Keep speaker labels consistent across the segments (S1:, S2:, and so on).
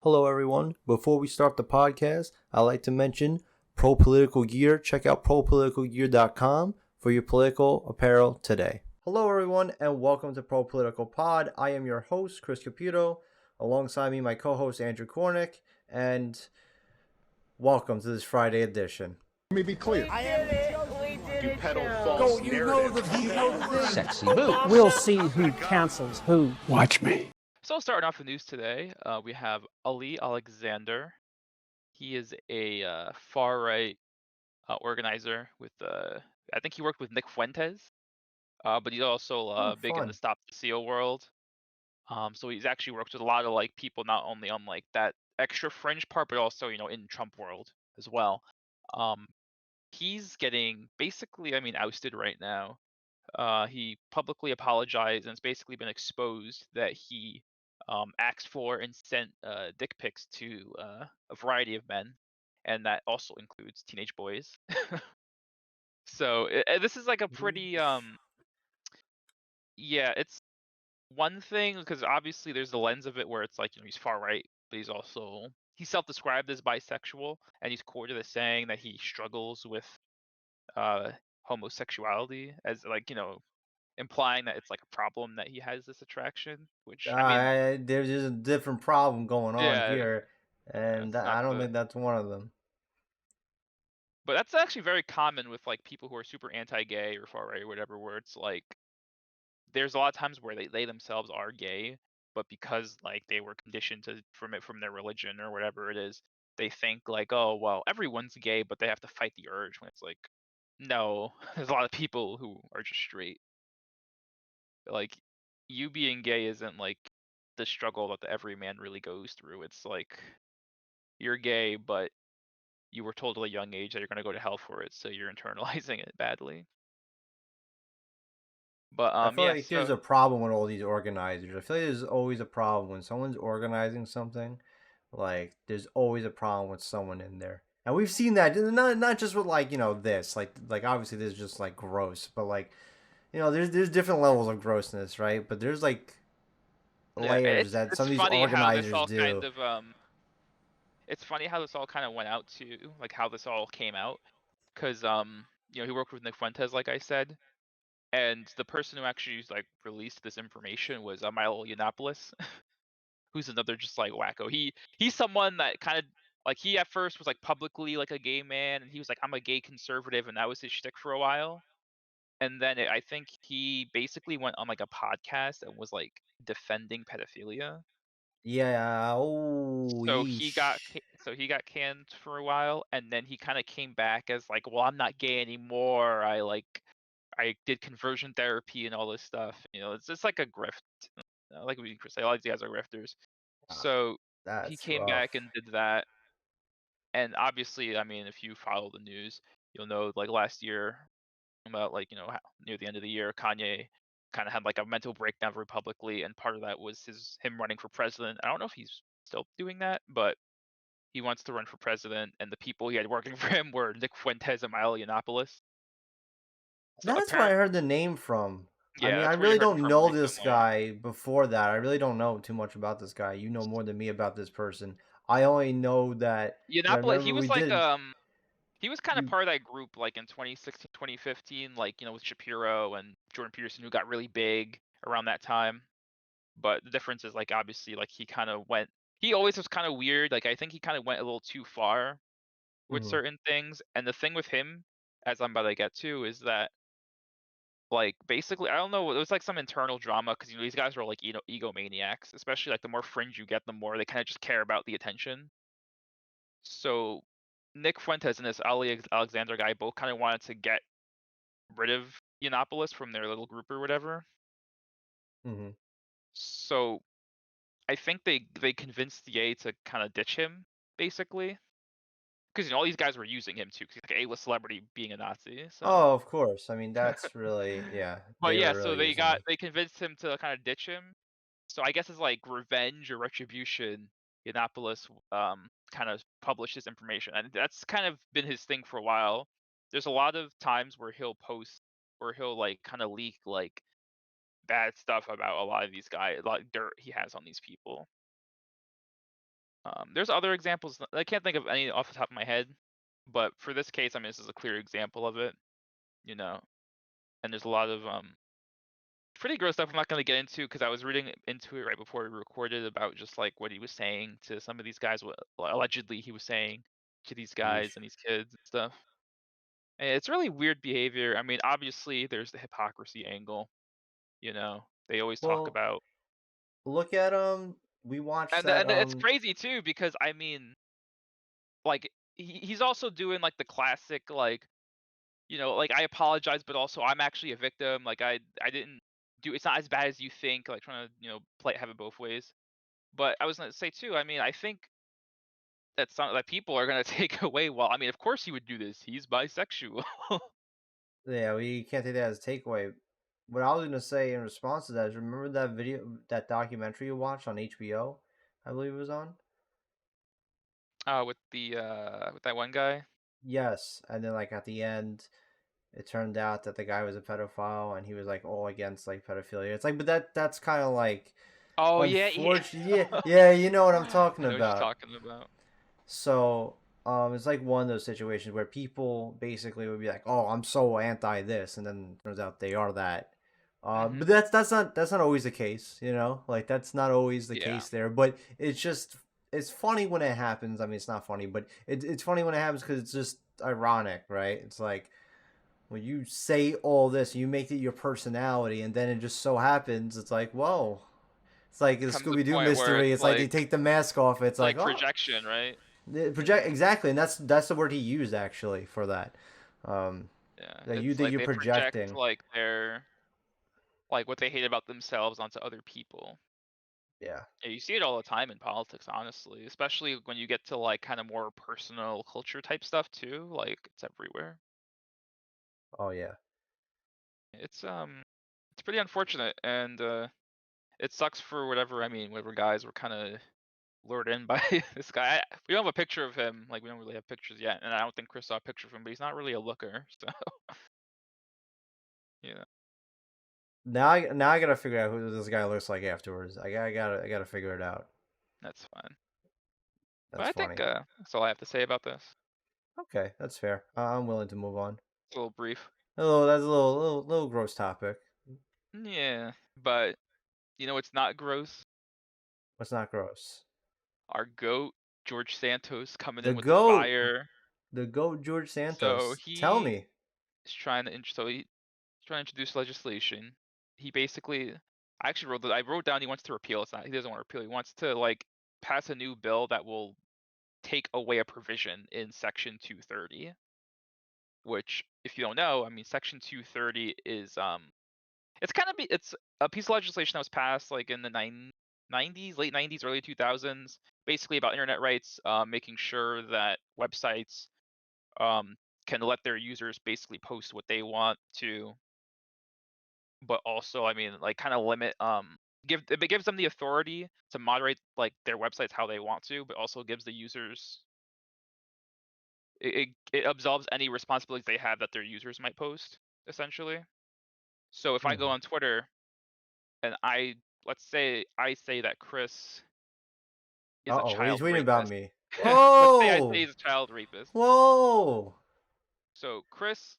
S1: Hello, everyone. Before we start the podcast, I'd like to mention Pro Political Gear. Check out propoliticalgear.com for your political apparel today. Hello, everyone, and welcome to Pro Political Pod. I am your host, Chris Caputo. Alongside me, my co-host, Andrew Kornick, and welcome to this Friday edition.
S2: Let me be clear.
S3: I am
S2: You peddle false narrative.
S4: Sexy move.
S3: We'll see who cancels who.
S2: Watch me.
S5: So starting off the news today, we have Ali Alexander. He is a far-right organizer with, I think he worked with Nick Fuentes, but he's also big in
S1: fun.
S5: the Stop the Seal world. So he's actually worked with a lot of like people, not only on like that extra fringe part, but also in Trump world as well. He's getting basically, ousted right now. He publicly apologized and it's basically been exposed that he asked for and sent dick pics to a variety of men, and that also includes teenage boys. So this is like a pretty yeah, it's one thing because obviously there's the lens of it where it's like he's far right, but he's self-described as bisexual, and he's quoted as saying that he struggles with uh homosexuality as like implying that it's like a problem that he has this attraction, which
S1: There's just a different problem going on
S5: yeah,
S1: here, and
S5: it's not
S1: I don't
S5: the
S1: think that's one of them.
S5: but that's actually very common with like people who are super anti-gay or far right or whatever, where it's like there's a lot of times where they themselves are gay, but because like they were conditioned to from their religion or whatever it is, they think like, oh well, everyone's gay, but they have to fight the urge when it's like, no, there's a lot of people who are just straight. Like you being gay isn't like the struggle that the everyman really goes through. It's like you're gay, but you were told at a young age that you're gonna go to hell for it, so you're internalizing it badly. But
S1: I feel
S5: yeah,
S1: like there's
S5: so
S1: a problem with all these organizers. I feel like there's always a problem when someone's organizing something. Like there's always a problem with someone in there, and we've seen that not just with like this like obviously there's just like gross, but like there's different levels of grossness, right? But there's like
S5: yeah,
S1: layers
S5: it's
S1: that some
S5: it's
S1: of these
S5: funny how this
S1: organizers
S5: all
S1: do.
S5: kind of it's funny how this all kind of went out to like how this all came out because he worked with Nick Fuentes like I said, and the person who actually like released this information was Milo Yiannopoulos, who's another just like wacko. He's someone that kind of like he at first was like publicly like a gay man, and he was like I'm a gay conservative, and that was his shtick for a while. And then I think he basically went on like a podcast and was like defending pedophilia.
S1: Yeah. Oh, yeesh.
S5: So he got canned for a while, and then he kind of came back as like, well, I'm not gay anymore. I did conversion therapy and all this stuff. It's like a grift. Like we say, all these guys are grifters.
S1: Ah,
S5: So he
S1: that's
S5: came back
S1: rough.
S5: and did that. And obviously, if you follow the news, you'll know like last year about like near the end of the year, Kanye kind of had like a mental breakdown very publicly, and part of that was him running for president. I don't know if he's still doing that, but he wants to run for president, and the people he had working for him were Nick Fuentes and Milo Yiannopoulos. So
S1: That's where I
S5: apparent,
S1: heard the name from. I
S5: yeah,
S1: mean, I
S5: that's where you
S1: really
S5: heard it
S1: don't
S5: from
S1: know this
S5: recently.
S1: guy before that. I really don't know too much about this guy. You know more than me about this person. I only know that, I
S5: Yiannopoulos,
S1: remember we did.
S5: he was kind of
S1: We,
S5: part of that group like in 2016, 2015, like with Shapiro and Jordan Peterson, who got really big around that time. But the difference is like obviously like he always was kind of weird. Like I think he kind of went a little too far with
S1: mhm.
S5: certain things. And the thing with him, as I'm about to get to, is that like basically I don't know, it was like some internal drama because these guys are like egomaniacs, especially like the more fringe you get, the more they kind of just care about the attention. So Nick Fuentes and this Alexander guy both kind of wanted to get rid of Yiannopoulos from their little group or whatever.
S1: Mhm.
S5: So I think they convinced Ye to kind of ditch him, basically, because all these guys were using him too, because he's like an A-list celebrity being a Nazi. So,
S1: Oh, of course. I mean, that's really, yeah.
S5: but
S1: They
S5: yeah,
S1: were
S5: so
S1: really using him.
S5: they convinced him to kind of ditch him. So I guess as like revenge or retribution, Yiannopoulos kind of published this information, and that's kind of been his thing for a while. There's a lot of times where he'll post or he'll like kind of leak like bad stuff about a lot of these guys, like dirt he has on these people. There's other examples. I can't think of any off the top of my head, but for this case, I mean, this is a clear example of it. You know, and there's a lot of pretty gross stuff I'm not going to get into because I was reading into it right before we recorded about just like what he was saying to some of these guys, what allegedly he was saying to these guys
S1: Yeesh.
S5: and these kids and stuff. And it's really weird behavior. I mean, obviously there's the hypocrisy angle. They always talk
S1: Well,
S5: about,
S1: look at we watched
S5: and
S1: that
S5: and it's crazy too because I mean, like he's also doing like the classic like like I apologize, but also I'm actually a victim. Like I didn't do. It's not as bad as you think. Like trying to play have it both ways. But I was gonna say too. I mean, I think that people are gonna take away. Well, I mean, of course he would do this. He's bisexual.
S1: yeah, we can't take that as a takeaway. What I was gonna say in response to that is remember that that documentary you watched on HBO, I believe it was on?
S5: With that one guy.
S1: Yes. And then like at the end it turned out that the guy was a pedophile and he was like all against like pedophilia. It's like but that's kinda like
S5: Oh yeah, yeah.
S1: unfortunate. Yeah, yeah, you know what I'm talking
S5: I know what you're
S1: about.
S5: talking about.
S1: So, it's like one of those situations where people basically would be like, "Oh, I'm so anti this," and then turns out they are that. But
S5: Hmm.
S1: that's not always the case, you know. Like that's not always the
S5: Yeah,
S1: case there. But it's funny when it happens. I mean, it's not funny, but it's funny when it happens because it's just ironic, right? It's like when you say all this, you make it your personality, and then it just so happens it's like, whoa. It's like the
S5: comes a
S1: Scooby Doo
S5: point where
S1: mystery. It's like they take the mask off. It's
S5: it's
S1: like,
S5: like
S1: oh,
S5: projection, right?
S1: the project
S5: Hmm.
S1: exactly, and that's the word he used actually for that. Um,
S5: Yeah,
S1: that
S5: it's like
S1: you're
S5: they project
S1: projecting.
S5: like what they hate about themselves onto other people.
S1: Yeah.
S5: Yeah, you see it all the time in politics, honestly, especially when you get to like kind of more personal culture type stuff too. Like it's everywhere.
S1: Oh yeah.
S5: It's pretty unfortunate, and it sucks for whatever. I mean, whatever guys were kind of lured in by this guy. We don't have a picture of him. Like we don't really have pictures yet, and I don't think Chris saw a picture of him. But he's not really a looker, so yeah,
S1: Now I gotta figure out who this guy looks like afterwards. I gotta figure it out.
S5: that's fine. But
S1: That's
S5: I think
S1: funny.
S5: that's all I have to say about this.
S1: Okay, that's fair. I'm willing to move on.
S5: It's a little brief.
S1: Hello, that's a little gross topic.
S5: Yeah, but it's not gross.
S1: What's not gross?
S5: Our goat, George Santos, coming
S1: The
S5: in with the
S1: goat,
S5: fire.
S1: the goat George
S5: So
S1: Santos. Tell
S5: he
S1: me.
S5: is trying to he's trying to introduce legislation. He basically, I wrote down he wants to repeal. It's not. He doesn't want to repeal. He wants to like pass a new bill that will take away a provision in Section 230. Which, if you don't know, I mean, Section 230 is it's a piece of legislation that was passed like in the 90s, late 90s, early 2000s, basically about internet rights, making sure that websites um, can let their users basically post what they want to, but also, I mean, like kind of limit it gives them the authority to moderate like their websites how they want to, but also gives the users it absolves any responsibilities they have that their users might post essentially. So if I go
S1: Hmm.
S5: on Twitter and let's say I say that Chris is a
S1: Uh-oh, what are you
S5: child
S1: tweeting about
S5: rapist.
S1: me?
S5: Let's say I say
S1: Whoa!
S5: he's a child rapist.
S1: Whoa!
S5: So Chris,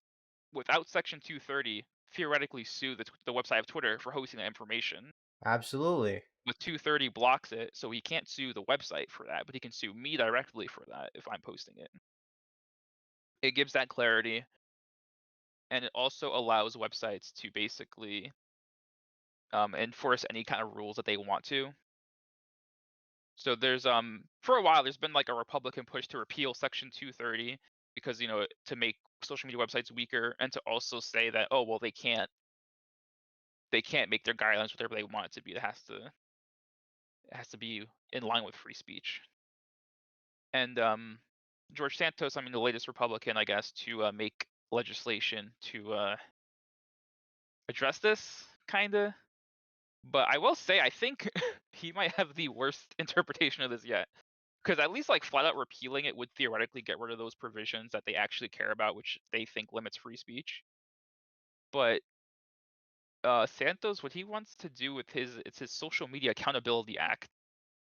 S5: without Section 230, theoretically sue the website of Twitter for hosting that information.
S1: Absolutely.
S5: With 230 blocks it, so he can't sue the website for that, but he can sue me directly for that if I'm posting it. It gives that clarity, and it also allows websites to basically enforce any kind of rules that they want to. So there's for a while there's been like a Republican push to repeal Section 230 because to make social media websites weaker and to also say that, oh well, they can't make their guidelines whatever they want it to be. It has to be in line with free speech. And George Santos, I mean the latest Republican, I guess, to make legislation to address this kinda. But I will say I think he might have the worst interpretation of this yet. Because at least like flat out repealing it would theoretically get rid of those provisions that they actually care about, which they think limits free speech. But Santos, what he wants to do with it's his Social Media Accountability Act,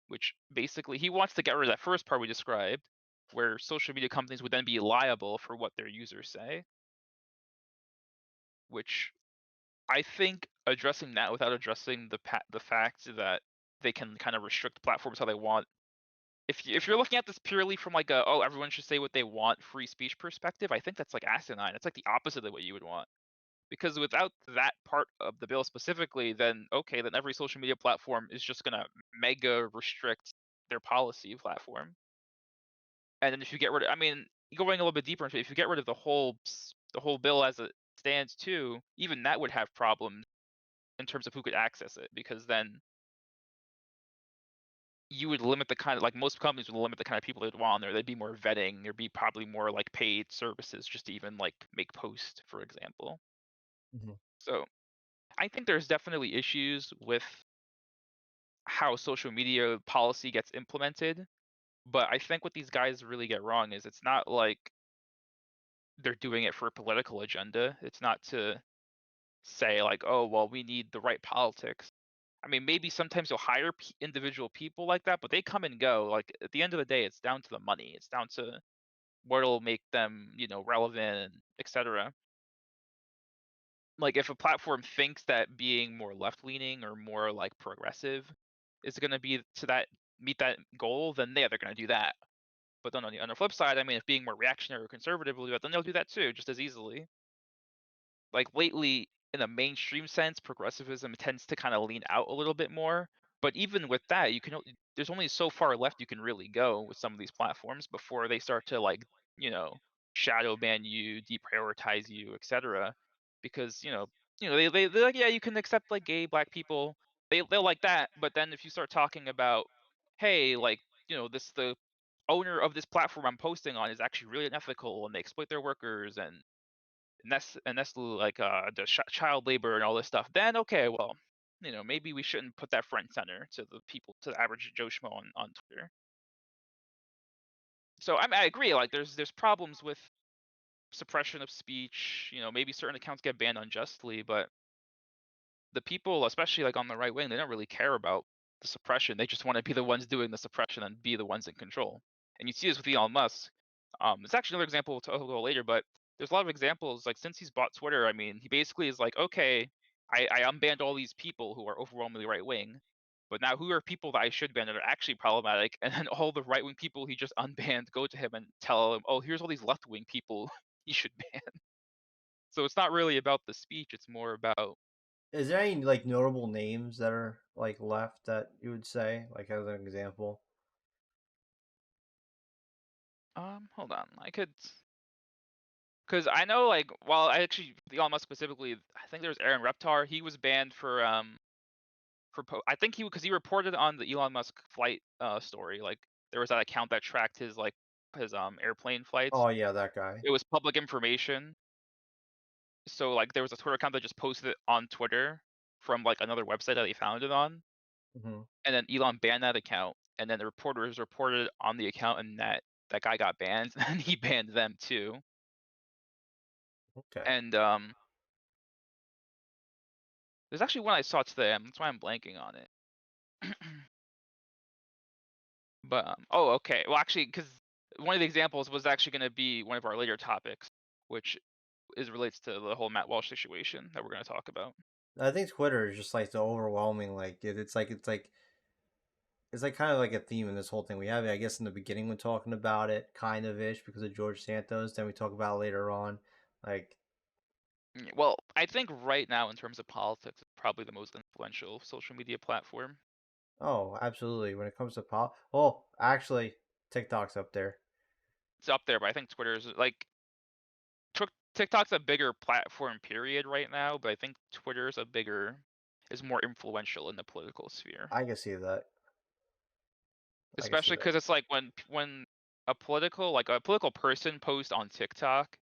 S5: which basically he wants to get rid of that first part we described, where social media companies would then be liable for what their users say, which I think addressing that without addressing the fact that they can kind of restrict platforms how they want. If you're looking at this purely from like a, oh, everyone should say what they want, free speech perspective, I think that's like asinine. It's like the opposite of what you would want. Because without that part of the bill specifically, then okay, then every social media platform is just gonna mega restrict their policy platform. And then if you get rid of, I mean, going a little bit deeper into it, if you get rid of the whole bill as it stands too, even that would have problems in terms of who could access it, because then you would limit the kind of, like, most companies would limit the kind of people they'd want on there. There'd be more vetting. There'd be probably more like paid services just to even like make posts, for example.
S1: Mhm.
S5: So I think there's definitely issues with how social media policy gets implemented. But I think what these guys really get wrong is it's not like they're doing it for a political agenda. It's not to say like, oh, well, we need the right politics. I mean, maybe sometimes you'll hire individual people like that, but they come and go. Like at the end of the day, it's down to the money. It's down to what'll make them, relevant, etc. Like if a platform thinks that being more left leaning or more like progressive is going to be to that meet that goal, then they're going to do that. But then on the flip side, I mean, if being more reactionary or conservative will do that, then they'll do that too, just as easily. Like lately, in a mainstream sense, progressivism tends to kind of lean out a little bit more. But even with that, there's only so far left you can really go with some of these platforms before they start to like, you know, shadow ban you, deprioritize you, etc. Because they're like, yeah, you can accept like gay, black people. They'll like that. But then if you start talking about, hey, like, the owner of this platform I'm posting on is actually really unethical and they exploit their workers and that's like the child labor and all this stuff, then okay, well, maybe we shouldn't put that front and center to the people, to the average Joe Schmo on Twitter. So I agree, like there's problems with suppression of speech. Maybe certain accounts get banned unjustly, but the people, especially like on the right wing, they don't really care about the suppression. They just want to be the ones doing the suppression and be the ones in control. And you see this with Elon Musk. It's actually another example to go later, but there's a lot of examples. Like since he's bought Twitter, I mean, he basically is like, okay, I unbanned all these people who are overwhelmingly right wing, but now who are people that I should ban that are actually problematic? And then all the right wing people he just unbanned go to him and tell him, oh, here's all these left wing people he should ban. So it's not really about the speech; it's more about
S1: Is there any like notable names that are like left that you would say, like as an example?
S5: hold on, I could. Because I know, like, well, I actually, Elon Musk specifically, I think there's Aaron Reptar. He was banned I think because he reported on the Elon Musk flight story. Like, there was that account that tracked his airplane flights.
S1: Oh yeah, that guy.
S5: It was public information. So like, there was a Twitter account that just posted it on Twitter from like another website that he found it on,
S1: Hmm.
S5: and then Elon banned that account, and then the reporters reported on the account, and that guy got banned, and he banned them too.
S1: Okay.
S5: And there's actually one I saw today. That's why I'm blanking on it. But oh, okay. Well, actually, because one of the examples was actually going to be one of our later topics, which relates to the whole Matt Walsh situation that we're going to talk about.
S1: I think Twitter is just like the overwhelming it's like kind of like a theme in this whole thing. We have it, I guess, in the beginning when talking about it, kind of ish because of George Santos. Then we talk about it later on, like
S5: Well, I think right now, in terms of politics, it's probably the most influential social media platform.
S1: oh, absolutely. When it comes to pop, well, actually, TikTok's up there.
S5: It's up there, but I think Twitter's like TikTok's a bigger platform, period, right now. But I think Twitter's is more influential in the political sphere.
S1: I can see that. I can see
S5: Especially
S1: that.
S5: because it's like when a political person posts on TikTok,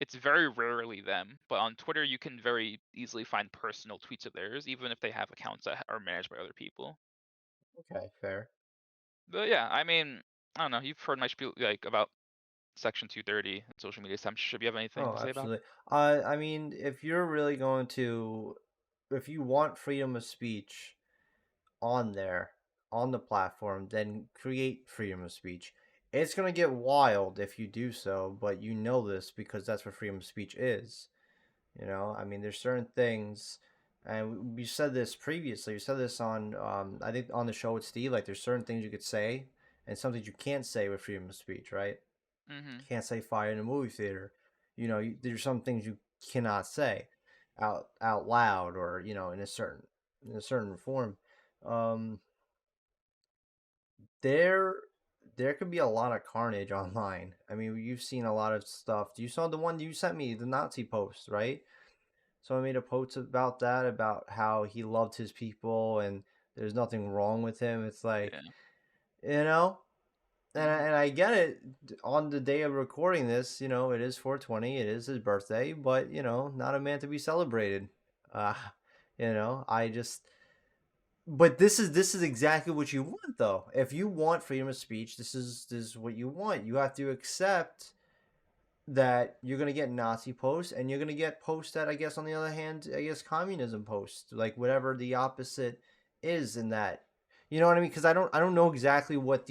S5: it's very rarely them. But on Twitter, you can very easily find personal tweets of theirs, even if they have accounts that are managed by other people.
S1: Okay, fair.
S5: But yeah, I mean, I don't know. You've heard my spiel like about Section 230 and social media censorship. You have anything
S1: Oh,
S5: to say about it?
S1: absolutely. I mean, if you're really going to, if you want freedom of speech on there, on the platform, then create freedom of speech. It's gonna get wild if you do so, but you know this because that's what freedom of speech is. I mean, there's certain things, and we said this previously. We said this on, I think, on the show with Steve. Like, there's certain things you could say, and some things you can't say with freedom of speech, right?
S5: Mm-hmm.
S1: You can't say fire in a movie theater. There's some things you cannot say out loud, or in a certain form. Um, there there could be a lot of carnage online. I mean, you've seen a lot of stuff. You saw the one you sent me, the Nazi post, right? So I made a post about that, about how he loved his people and there's nothing wrong with him. It's like,
S5: Yeah.
S1: you know, and I,
S5: Mm-hmm.
S1: and I get it. On the day of recording this, it is 420, it is his birthday, but not a man to be celebrated. Uh, I just. But this is exactly what you want, though. If you want freedom of speech, this is what you want. You have to accept that you're gonna get Nazi posts, and you're gonna get posts that, I guess, on the other hand, I guess communism posts, like whatever the opposite is in that. You know what I mean? Because I don't know exactly what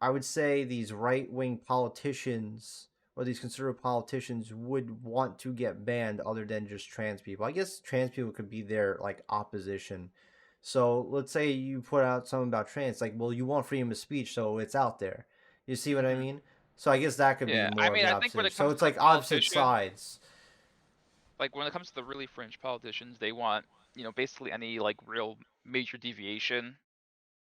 S1: I would say these right wing politicians or these conservative politicians would want to get banned other than just trans people. I guess trans people could be their like opposition. So let's say you put out something about trans, like, well, you want freedom of speech, so it's out there. You see what I
S5: Mm-hmm.
S1: mean? So I guess that could be
S5: Yeah. I
S1: more of
S5: mean,
S1: the
S5: I think when
S1: opposite.
S5: it
S1: So
S5: comes
S1: it's
S5: to the
S1: like opposite
S5: politicians,
S1: sides.
S5: like when it comes to the really fringe politicians, they want, basically any like real major deviation.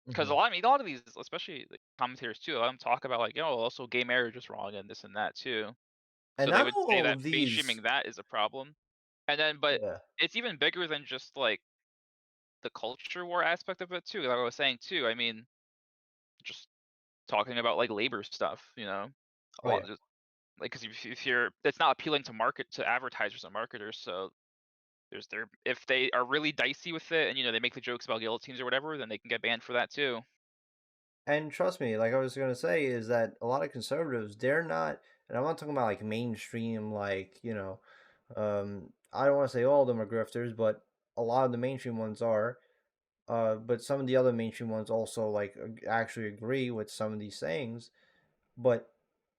S5: Because
S1: Hmm.
S5: a lot of these, especially the commentators too, a lot of them talk about like, also gay marriage is wrong and this and that too.
S1: And
S5: So they
S1: not
S5: would say
S1: all
S5: that
S1: of these.
S5: mainstreaming that is a problem. And then, but
S1: Yeah.
S5: it's even bigger than just like the culture war aspect of it too. Like I was saying too. I mean, just talking about like labor stuff, a
S1: Oh
S5: lot
S1: yeah.
S5: just like because if you're, it's not appealing to advertisers and marketers. So if they are really dicey with it and they make the jokes about guillotines or whatever, then they can get banned for that too.
S1: And trust me, like I was gonna say, is that a lot of conservatives, they're not, and I'm not talking about like mainstream, like I don't want to say all of them are grifters, but a lot of the mainstream ones are. But some of the other mainstream ones also like actually agree with some of these sayings. But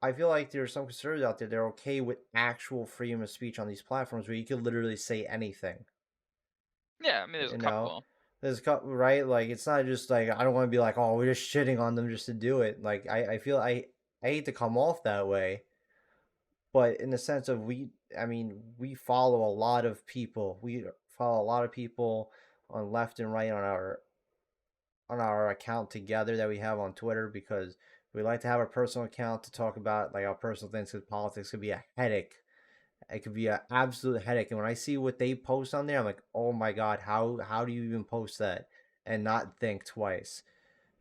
S1: I feel like there are some conservatives out there, they're okay with actual freedom of speech on these platforms where you can literally say anything.
S5: Yeah, I mean, there's a
S1: You know,
S5: couple.
S1: there's a couple, right? Like it's not just like I don't want to be like, oh, we're just shitting on them just to do it. Like I feel I hate to come off that way, but in the sense of I mean, we follow a lot of people. We follow a lot of people on left and right on our account together that we have on Twitter because we like to have a personal account to talk about like our personal things because politics could be a headache. It could be an absolute headache. And when I see what they post on there, I'm like, oh my god, how do you even post that and not think twice?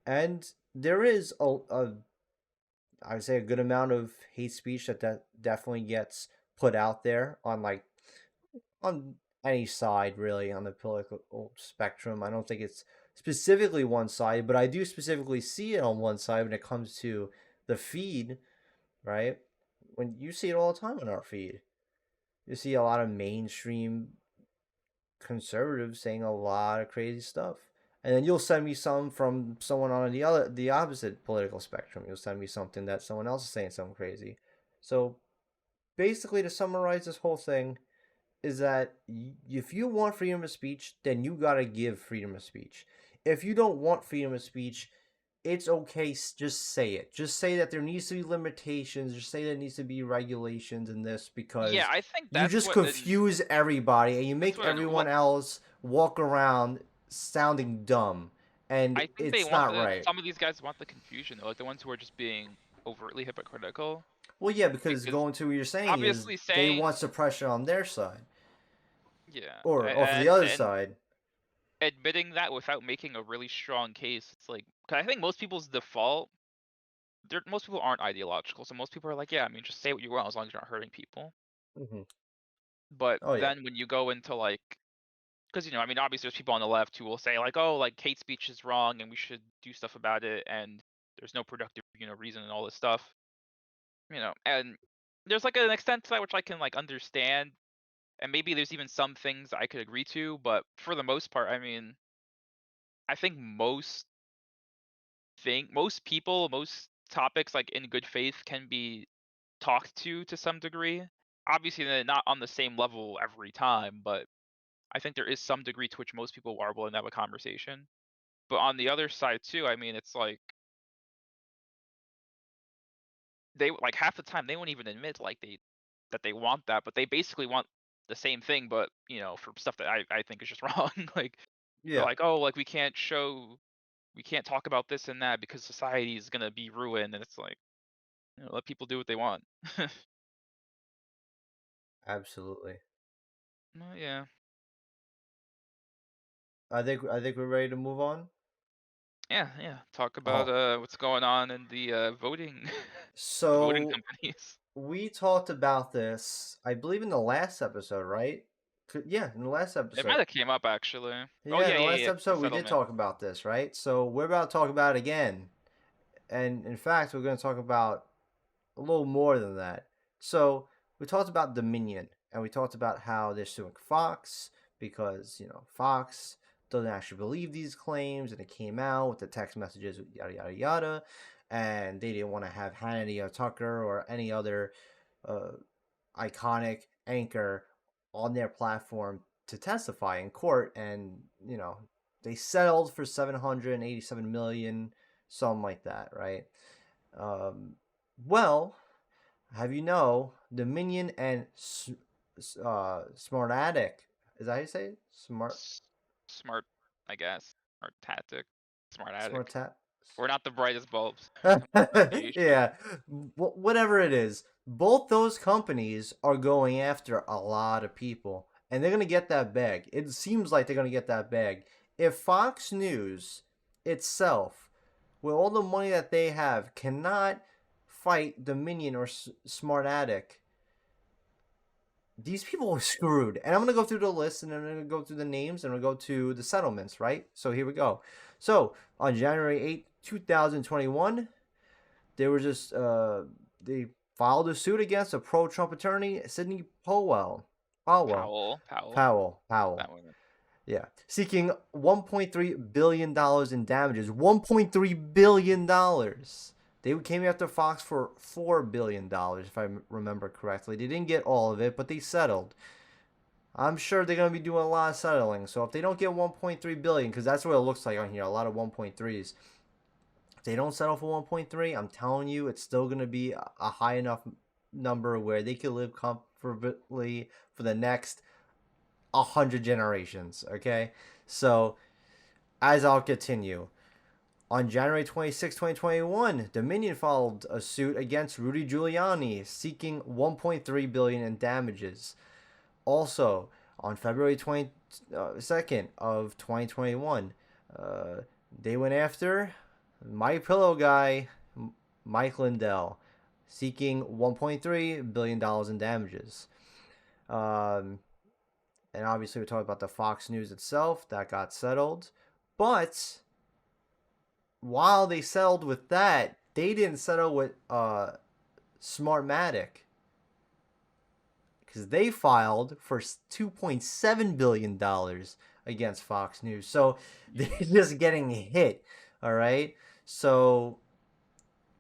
S1: And there is I would say a good amount of hate speech that definitely gets put out there on any side really on the political spectrum. I don't think it's specifically one side, but I do specifically see it on one side when it comes to the feed, right? When you see it all the time on our feed. You see a lot of mainstream conservatives saying a lot of crazy stuff. And then you'll send me some from someone on the opposite political spectrum. You'll send me something that someone else is saying something crazy. So basically, to summarize this whole thing, is that if you want freedom of speech, then you gotta give freedom of speech. If you don't want freedom of speech, it's okay. Just say it. Just say that there needs to be limitations. Just say there needs to be regulations in this
S5: Yeah,
S1: because
S5: I think
S1: you
S5: that's
S1: just
S5: what
S1: confuse everybody and you
S5: that's
S1: make
S5: what
S1: everyone else walk around sounding dumb, and
S5: I think they
S1: it's
S5: want
S1: not right.
S5: some of these guys want the confusion, though, like the ones who are just being overtly hypocritical.
S1: Well, yeah, because
S5: Because
S1: going to what you're saying is
S5: obviously
S1: they
S5: saying,
S1: want suppression on their side
S5: yeah,
S1: or for the other side.
S5: admitting that without making a really strong case, it's like, 'cause I think most people's default, most people aren't ideological, so most people are like, yeah, I mean, just say what you want as long as you're not hurting people.
S1: Hmm.
S5: But
S1: Oh yeah.
S5: then when you go into like, because I mean, obviously there's people on the left who will say like, oh, like hate speech is wrong and we should do stuff about it, and there's no productive, reason and all this stuff, and there's like an extent to that which I can like understand, and maybe there's even some things I could agree to, but for the most part, I mean, I think most people, most topics, like in good faith, can be talked to some degree. Obviously, they're not on the same level every time, but I think there is some degree to which most people are willing to have a conversation. But on the other side too, I mean, it's like they like half the time they won't even admit like they want that, but they basically want the same thing, but for stuff that I think is just wrong. Like they're
S1: Yeah,
S5: like, oh, like we can't talk about this and that because society is gonna be ruined, and it's like, let people do what they want.
S1: absolutely.
S5: Well, yeah,
S1: I think we're ready to move on.
S5: yeah. Talk about
S1: Oh,
S5: what's going on in the voting, the voting
S1: so
S5: companies.
S1: we talked about this, I believe, in the last episode, right? Yeah, in the last
S5: It
S1: episode.
S5: might have came up actually. Oh
S1: Yeah, in
S5: yeah,
S1: the last
S5: the
S1: episode we did
S5: settlement.
S1: talk about this, right? So we're about to talk about it again. And in fact, we're going to talk about a little more than that. So we talked about Dominion, and we talked about how they're suing Fox because Fox doesn't actually believe these claims, and it came out with the text messages, yada yada yada, and they didn't want to have Hannity or Tucker or any other uh, iconic anchor on their platform to testify in court, and they settled for 787 million, something like that, right? Um, well, have Dominion and Smartatic, is that how you say it?
S5: S- Smart, I guess. Smart tactic. Smart
S1: Smart
S5: attic.
S1: Tap?
S5: We're not the brightest bulbs in my pronunciation.
S1: Yeah, whatever it is, both those companies are going after a lot of people, and they're gonna get that bag. It seems like they're gonna get that bag. If Fox News itself, with all the money that they have, cannot fight Dominion or Smart Attic, these people are screwed. And I'm gonna go through the list, and I'm gonna go through the names, and we'll go to the settlements, right? So here we go. So on January 8th, 2021, they were just they filed a suit against a pro-Trump attorney, Sidney Powell. Powell.
S5: Powell.
S1: Powell. Powell.
S5: That one.
S1: Yeah, seeking $1.3 billion in damages. $1.3 billion. They came after Fox for $4 billion, if I remember correctly. They didn't get all of it, but they settled. I'm sure they're going to be doing a lot of settling. So if they don't get 1.3 billion, because that's what it looks like on here, a lot of 1.3s. If they don't settle for 1.3, I'm telling you, it's still going to be a high enough number where they can live comfortably for the next 100 generations. Okay, so as I'll continue. On January 26, 2021, Dominion filed a suit against Rudy Giuliani seeking $1.3 billion in damages. Also, on February 22nd of 2021, they went after My Pillow guy, Mike Lindell, seeking $1.3 billion in damages. And obviously, we talked about the Fox News itself. That got settled. But while they settled with that, they didn't settle with Smartmatic, because they filed for $2.7 billion against Fox News. So they're just getting hit, all right? So,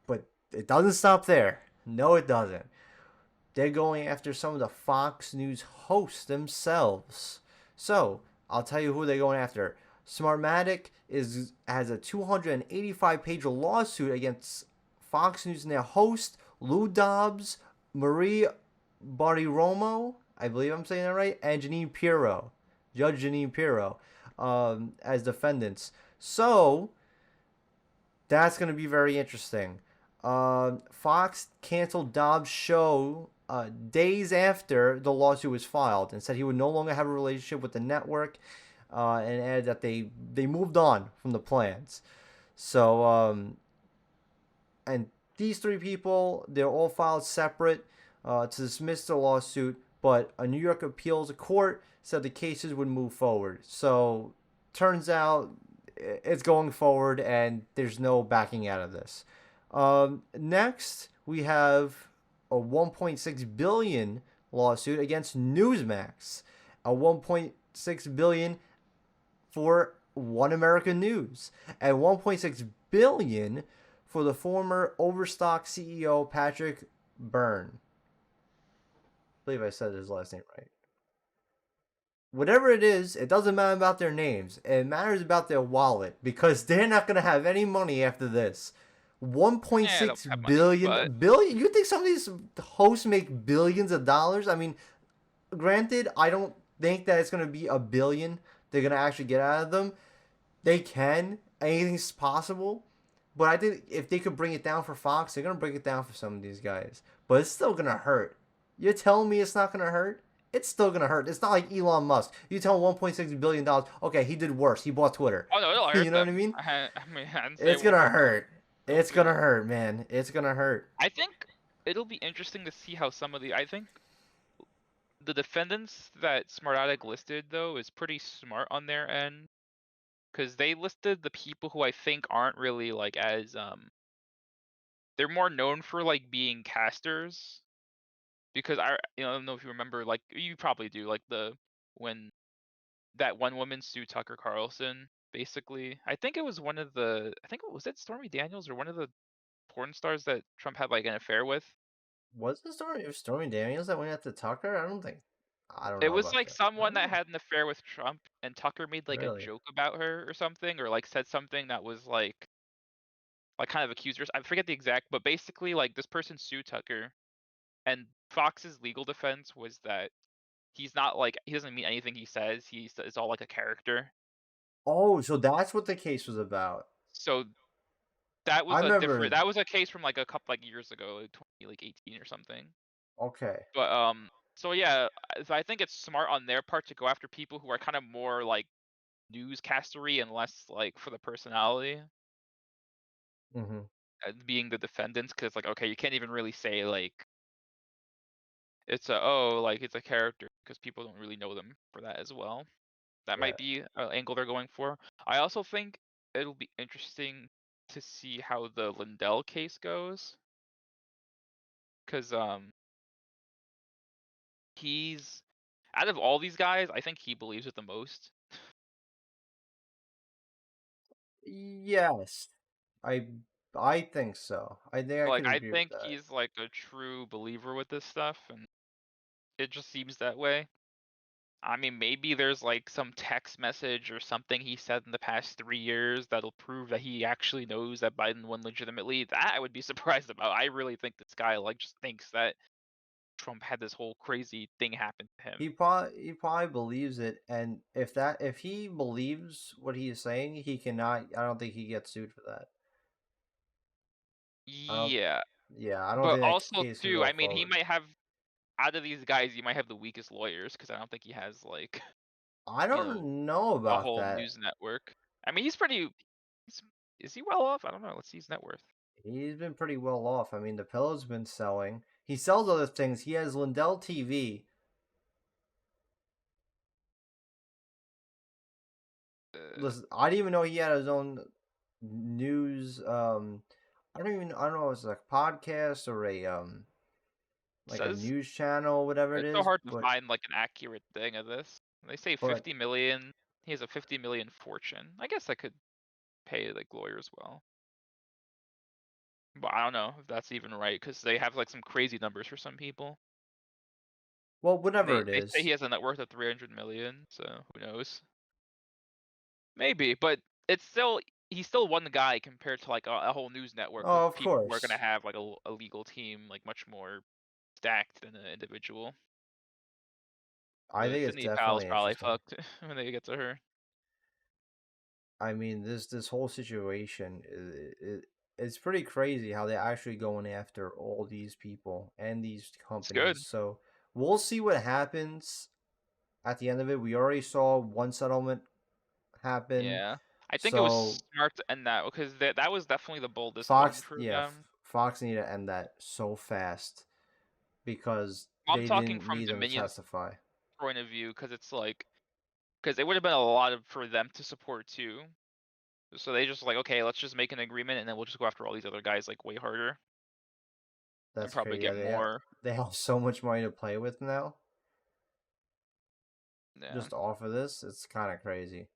S1: but it doesn't stop there. No, it doesn't. They're going after some of the Fox News hosts themselves. So, I'll tell you who they're going after. Smartmatic has a 285-page lawsuit against Fox News and their host, Lou Dobbs, Marie Bartiromo, I believe I'm saying that right, and Janine Pirro, Judge Janine Pirro, as defendants. So that's going to be very interesting. Fox canceled Dobbs' show days after the lawsuit was filed and said he would no longer have a relationship with the network, and added that they moved on from the plans. So, and these three people, they're all filed separate to dismiss the lawsuit, but a New York appeals court said the cases would move forward. So, turns out it's going forward, and there's no backing out of this. Next, we have a 1.6 billion lawsuit against Newsmax, a 1.6 billion for One American News, and 1.6 billion for the former Overstock CEO Patrick Byrne. I believe I said his last name right. Whatever it is, it doesn't matter about their names. It matters about their wallet because they're not going to have any money after this.
S5: Yeah, I don't
S1: 1.6
S5: have money,
S1: billion
S5: but
S1: billion. You think some of these hosts make billions of dollars? I mean, granted, I don't think that it's going to be a billion they're going to actually get out of them. They can. Anything's possible. But I think if they could bring it down for Fox, they're going to bring it down for some of these guys. But it's still going to hurt. You're telling me it's not going to hurt? It's still going to hurt. It's not like Elon Musk. You tell him $1.6 billion, okay, he did worse. He bought Twitter.
S5: oh no, it'll
S1: You
S5: hurt
S1: know what I
S5: them.
S1: mean?
S5: I mean, I didn't say it
S1: It's going
S5: won't
S1: to
S5: hurt them.
S1: hurt. It's going to hurt, man. It's going to hurt.
S5: I think it'll be interesting to see how some of the. I think the defendants that Smartatic listed though is pretty smart on their end, because they listed the people who I think aren't really like as they're more known for like being casters, because I don't know if you remember, like you probably do, like when that one woman sued Tucker Carlson. Basically, I think it was I think it was it Stormy Daniels or one of the porn stars that Trump had like an affair with.
S1: Was the story of Stormy Daniels that went after Tucker? I don't think. I don't
S5: It
S1: know
S5: was
S1: about
S5: like
S1: that.
S5: someone that had an affair with Trump, and Tucker made like a
S1: Really?
S5: joke about her or something, or like said something that was like kind of accused her. I forget the exact, but basically like this person sued Tucker, and Fox's legal defense was that he's not like he doesn't mean anything he says. It's all like a character.
S1: Oh, so that's what the case was about.
S5: So
S1: I remember.
S5: that was a case from like a couple like years ago, like 2018 or something.
S1: Okay.
S5: But so yeah, so I think it's smart on their part to go after people who are kind of more like newscastery and less like for the personality,
S1: Mm-hmm.
S5: being the defendants, because like okay, you can't even really say like it's a character because people don't really know them for that as well. That
S1: Yeah.
S5: might be an angle they're going for. I also think it'll be interesting to see how the Lindell case goes, because he's out of all these guys, I think he believes it the most.
S1: Yes. I I think so. I think I
S5: Like
S1: can
S5: I
S1: agree with
S5: think
S1: that.
S5: he's like a true believer with this stuff, and it just seems that way. I mean, maybe there's like some text message or something he said in the past 3 years that'll prove that he actually knows that Biden won legitimately. That I would be surprised about. I really think this guy like just thinks that Trump had this whole crazy thing happen to him.
S1: He probably believes it, and if he believes what he is saying, he cannot. I don't think he gets sued for that. I don't.
S5: Yeah,
S1: Yeah, I don't
S5: but
S1: think that
S5: also
S1: case can
S5: too,
S1: go
S5: I mean, he
S1: forward.
S5: might have out of these guys, he might have the weakest lawyers because I don't think he has like
S1: I
S5: you know
S1: don't know
S5: a
S1: about
S5: whole
S1: that.
S5: news network. I mean, he's pretty. He's, is he well off? I don't know. Let's see his net worth.
S1: He's been pretty well off. I mean, the pillow's been selling. He sells other things. He has Lindell TV. Listen, I didn't even know he had his own news. I don't know if it's like a podcast or a like a
S5: Says
S1: news channel, whatever it
S5: it's so
S1: is.
S5: hard to find like an accurate thing of this. They say
S1: But
S5: 50 million. He has a 50 million fortune. I guess I could pay like lawyers well, but I don't know if that's even right because they have like some crazy numbers for some people.
S1: well, whatever it
S5: They say he
S1: is,
S5: has a net worth of 300 million, so who knows? Maybe, but it's still he's still one guy compared to like a whole news network with
S1: oh, of
S5: people who are gonna
S1: course.
S5: have like a legal team like much more stacked than an individual.
S1: I think it's
S5: Sydney Powell's
S1: definitely
S5: probably
S1: interesting.
S5: fucked when they get to her.
S1: I mean, this whole situation it's pretty crazy how they're actually going after all these people and these
S5: It's good.
S1: companies. So we'll see what happens at the end of it. We already saw one settlement happen.
S5: Yeah. I think it was
S1: So
S5: smart to end that because that was definitely the boldest one
S1: Fox,
S5: for
S1: yeah,
S5: them.
S1: Fox need to end that so fast because
S5: I'm
S1: they
S5: talking
S1: didn't
S5: from
S1: need them to
S5: Dominion's
S1: testify.
S5: point of view because it's like because it would have been a lot of for them to support too. So they just like okay, let's just make an agreement and then we'll just go after all these other guys like way harder and
S1: That's
S5: probably
S1: crazy. Yeah,
S5: get more.
S1: they have so much money to play with now.
S5: Yeah.
S1: Just off of this, it's kind of crazy.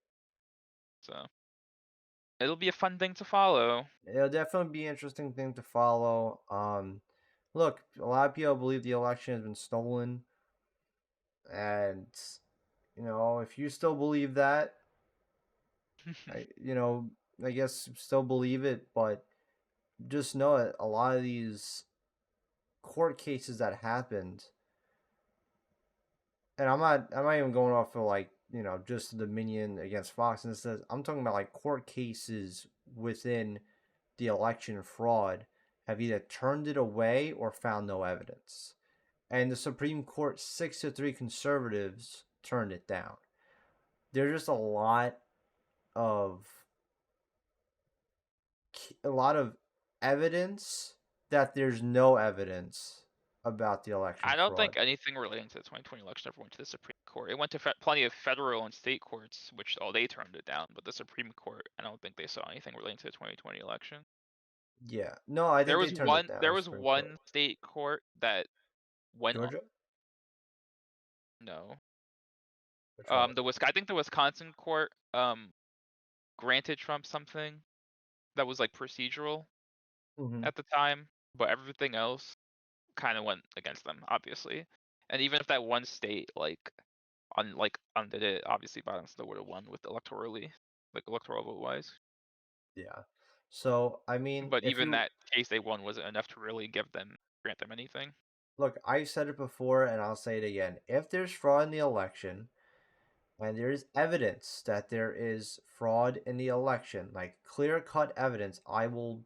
S5: So it'll be a fun thing to follow.
S1: It'll definitely be an interesting thing to follow. Look, a lot of people believe the election has been stolen, and if you still believe that, I, you know, I guess still believe it, but just know that a lot of these court cases that happened, and I'm not even going off of like just the Dominion against Fox, and it says I'm talking about like court cases within the election fraud have either turned it away or found no evidence. And the Supreme Court 6-3 conservatives turned it down. There's just of a lot of evidence that there's no evidence about the election
S5: I don't
S1: fraud.
S5: think anything relating to the 2020 election ever went to the Supreme Court. It went to plenty of federal and state courts, which they turned it down. But the Supreme Court, I don't think they saw anything relating to the 2020 election.
S1: Yeah, no, I think they turned it down.
S5: There
S1: the
S5: was
S1: Supreme
S5: one
S1: Court.
S5: state court that went
S1: Georgia.
S5: no.
S1: Which one?
S5: I think the Wisconsin court granted Trump something that was like procedural
S1: Mm-hmm.
S5: at the time, but everything else kind of went against them, obviously. And even if that one state undid it, obviously Biden still would have won with electoral vote wise.
S1: Yeah. So I mean,
S5: But
S1: if
S5: even
S1: you
S5: that case they won wasn't enough to really grant them anything.
S1: look, I said it before and I'll say it again. If there's fraud in the election, and there is evidence that there is fraud in the election, like clear-cut evidence, I will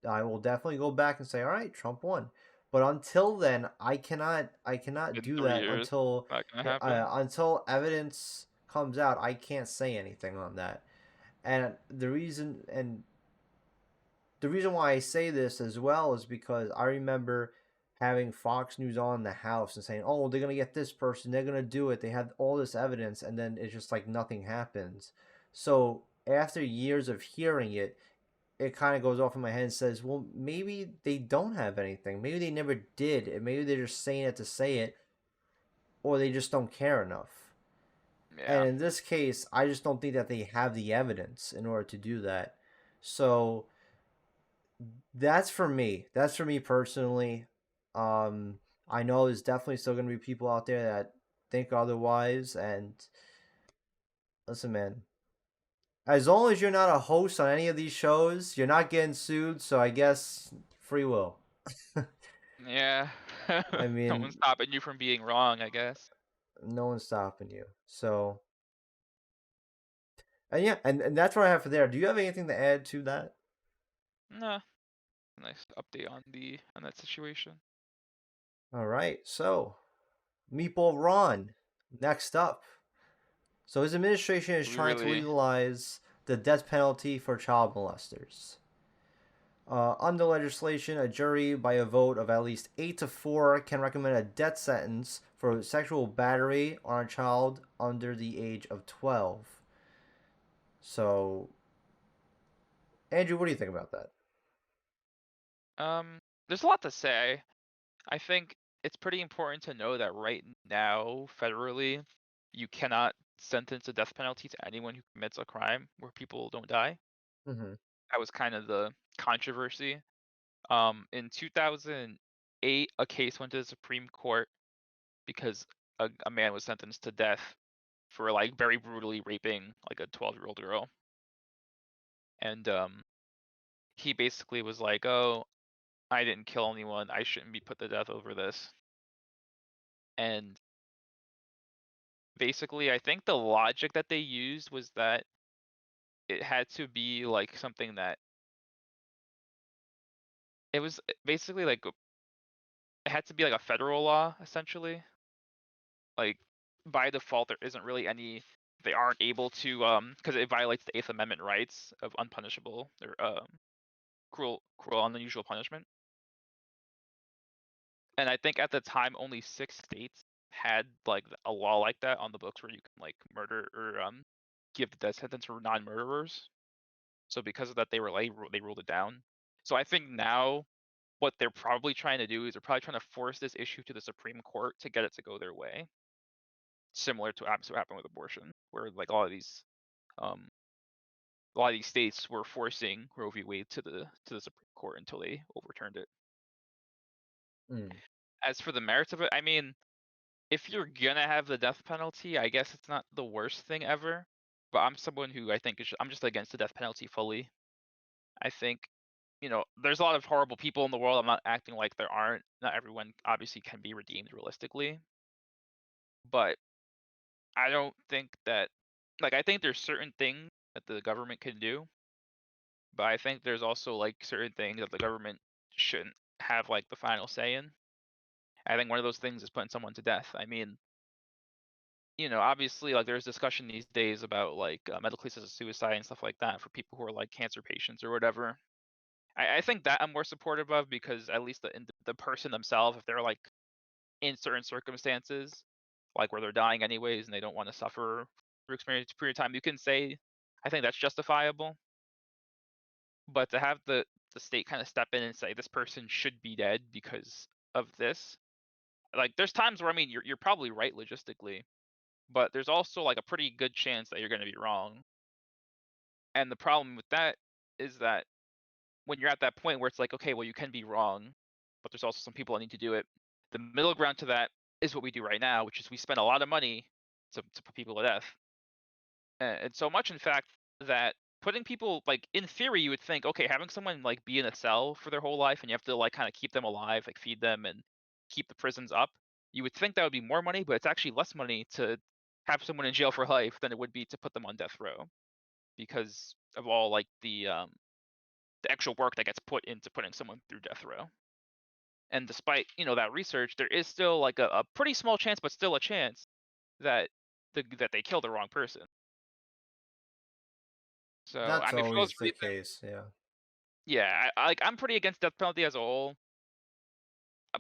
S1: definitely go back and say, all right, Trump won. But until then, I cannot
S5: In
S1: do
S5: 3
S1: that
S5: years,
S1: until
S5: not gonna happen.
S1: until evidence comes out. I can't say anything on that. And the reason why I say this as well is because I remember having Fox News on in the House and saying, "Oh, they're gonna get this person, they're gonna do it. They have all this evidence," and then it's just like nothing happens. So after years of hearing it, it kind of goes off in my head and says, "Well, maybe they don't have anything. Maybe they never did. And maybe they're just saying it to say it, or they just don't care enough." And
S5: Yeah.
S1: in this case, I just don't think that they have the evidence in order to do that. So that's for me. That's for me personally. I know there's definitely still gonna be people out there that think otherwise. And listen, man, as long as you're not a host on any of these shows, you're not getting sued. So I guess free will.
S5: Yeah.
S1: I
S5: No
S1: mean,
S5: one's stopping you from being wrong, I guess.
S1: no one's stopping you. So, and yeah, and that's what I have for there. Do you have anything to add to that?
S5: Nah. Nice update on that situation.
S1: All right. So, Meatball Ron, next up. So his administration is
S5: We
S1: trying to
S5: really
S1: legalize the death penalty for child molesters. Under legislation, a jury, by a vote of at least 8-4, can recommend a death sentence for sexual battery on a child under the age of 12. So, Andrew, what do you think about that?
S5: there's a lot to say. I think it's pretty important to know that right now, federally, you cannot sentence the death penalty to anyone who commits a crime where people don't die.
S1: Mm-hmm.
S5: That was kind of the controversy. In 2008, a case went to the Supreme Court because a man was sentenced to death for like very brutally raping like a 12-year-old girl. And he basically was like, "Oh, I didn't kill anyone. I shouldn't be put to death over this." And basically, I think the logic that they used was that it had to be like something that it was basically like it had to be like a federal law essentially. Like by default, there isn't really any. They aren't able to because it violates the Eighth Amendment rights of unpunishable or cruel, and unusual punishment. And I think at the time only 6 states had like a law like that on the books where you can like murder or give the death sentence for non-murderers. So because of that, they ruled it down. So I think now what they're probably trying to do is they're probably trying to force this issue to the Supreme Court to get it to go their way, similar to what happened with abortion, where like all of these a lot of these states were forcing Roe v. Wade to the Supreme Court until they overturned it.
S1: Mm.
S5: As for the merits of it, I mean, if you're gonna have the death penalty, I guess it's not the worst thing ever. But I'm someone who I think I'm just against the death penalty fully. I think, there's a lot of horrible people in the world. I'm not acting like there aren't. Not everyone obviously can be redeemed realistically. But I don't think that, I think there's certain things that the government can do, but I think there's also like certain things that the government shouldn't have like the final say in. I think one of those things is putting someone to death. I mean, obviously, like there's discussion these days about like medical cases of suicide and stuff like that for people who are like cancer patients or whatever. I think that I'm more supportive of because at least the person themselves, if they're like in certain circumstances, like where they're dying anyways and they don't want to suffer for experienced period of time, you can say, I think that's justifiable. But to have the state kind of step in and say this person should be dead because of this, like there's times where I mean you're probably right logistically, but there's also like a pretty good chance that you're going to be wrong. And the problem with that is that when you're at that point where it's like, okay, well you can be wrong, but there's also some people that need to do it. The middle ground to that is what we do right now, which is we spend a lot of money to put people to death. And so much, in fact, that putting people, like, in theory, you would think, okay, having someone, like, be in a cell for their whole life and you have to, like, kind of keep them alive, like, feed them and keep the prisons up, you would think that would be more money, but it's actually less money to have someone in jail for life than it would be to put them on death row because of all, like, the actual work that gets put into putting someone through death row. And despite, that research, there is still, like, a pretty small chance, but still a chance that that they kill the wrong person. So, I
S1: That's
S5: mean, for those
S1: always the
S5: reasons,
S1: case, yeah.
S5: yeah, I'm pretty against death penalty as a whole,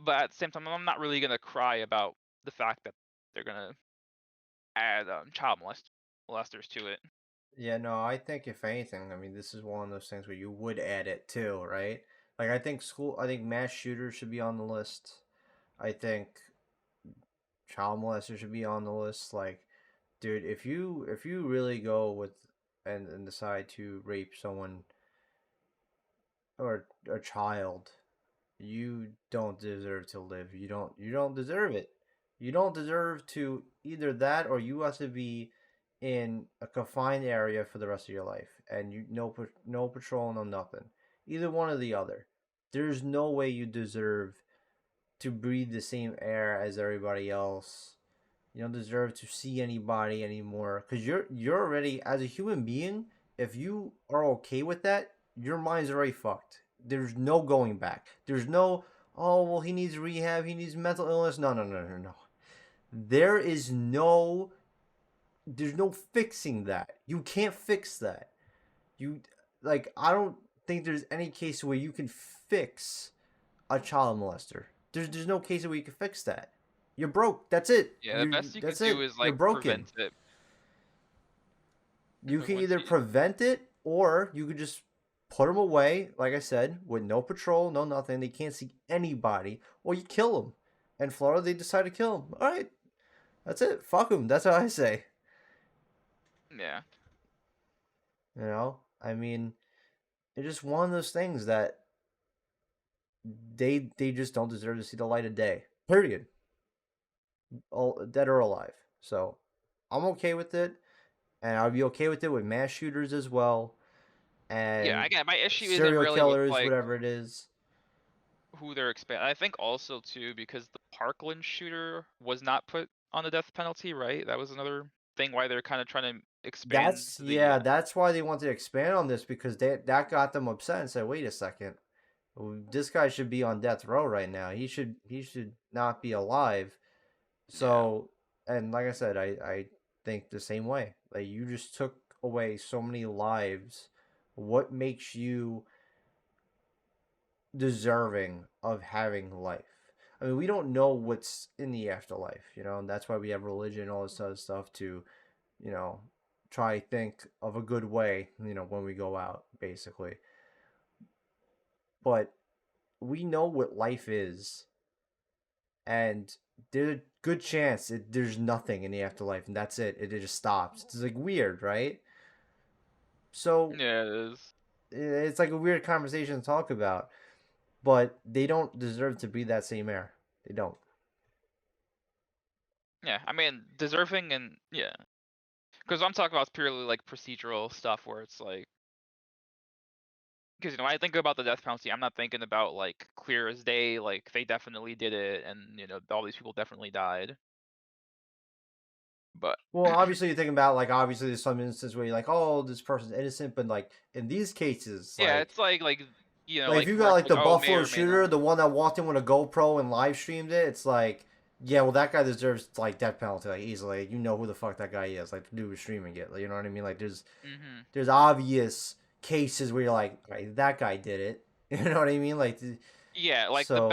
S5: but at the same time, I'm not really gonna cry about the fact that they're gonna add child molesters to it.
S1: Yeah, no, I think if anything, I mean, this is one of those things where you would add it too, right? Like, I think mass shooters should be on the list. I think child molesters should be on the list. Like, dude, if you really go with and decide to rape someone or a child, you don't deserve to live. You don't deserve it. You don't deserve to either that or you have to be in a confined area for the rest of your life and you no patrol, no nothing. Either one or the other. There's no way you deserve to breathe the same air as everybody else. You don't deserve to see anybody anymore because you're already as a human being. If you are okay with that, your mind's already fucked. There's no going back. There's no, oh well, he needs rehab, he needs mental illness. No, no, no, no, no. There is no, there's no fixing that. You can't fix that. You like I don't think there's any case where you can fix a child molester. There's no case where you can fix that. You're broke. That's it.
S5: Yeah, the best you could
S1: That's
S5: do
S1: it.
S5: is
S1: You're
S5: like
S1: broken.
S5: prevent it.
S1: You
S5: But
S1: can
S5: once
S1: either
S5: you,
S1: prevent it or you could just put them away, like I said, with no patrol, no nothing. They can't see anybody, or you kill them. In Florida, they decide to kill them. All right, that's it. Fuck them. That's what I say.
S5: yeah,
S1: You know, I mean, it's just one of those things that they just don't deserve to see the light of day. Period. All dead or alive. So I'm okay with it, and I'll be okay with it with mass shooters as well,
S5: yeah.
S1: and
S5: Again, my issue isn't
S1: serial
S5: really with
S1: killers,
S5: like
S1: whatever it is.
S5: who they're expand. I think also too because the Parkland shooter was not put on the death penalty, right? That was another thing why they're kind of trying to expand
S1: That's
S5: the.
S1: yeah, that's why they want to expand on this because that got them upset and said, "Wait a second, this guy should be on death row right now. He should not be alive."
S5: Yeah,
S1: So, and like I said, I think the same way. Like you just took away so many lives. What makes you deserving of having life? I mean, we don't know what's in the afterlife, and that's why we have religion and all this other stuff to, you know, try think of a good way, when we go out, basically. But we know what life is, and there's a good chance there's nothing in the afterlife, and that's it. It just stops. It's like weird, right? So
S5: Yeah, it is.
S1: it's like a weird conversation to talk about, but they don't deserve to breathe that same air. They don't.
S5: Yeah, I mean, deserving and yeah, because I'm talking about purely like procedural stuff where it's like, because when I think about the death penalty, I'm not thinking about like clear as day, like they definitely did it, and all these people definitely died. But
S1: Well, obviously, you're thinking about like obviously there's some instances where you're like, oh, this person's innocent, but like in these cases,
S5: yeah, it's
S1: like if
S5: like
S1: you
S5: where
S1: got
S5: it's
S1: like
S5: like,
S1: the
S5: oh, may
S1: Buffalo
S5: or may
S1: shooter,
S5: not.
S1: the one that walked in with a GoPro and live streamed it, it's like, yeah, well that guy deserves like death penalty like easily. Like, you know who the fuck that guy is, like the dude was streaming it. Like, you know what I mean? Like
S5: Hmm.
S1: there's obvious cases where you're like, right, that guy did it. You know what I mean? Like,
S5: Yeah, like
S1: so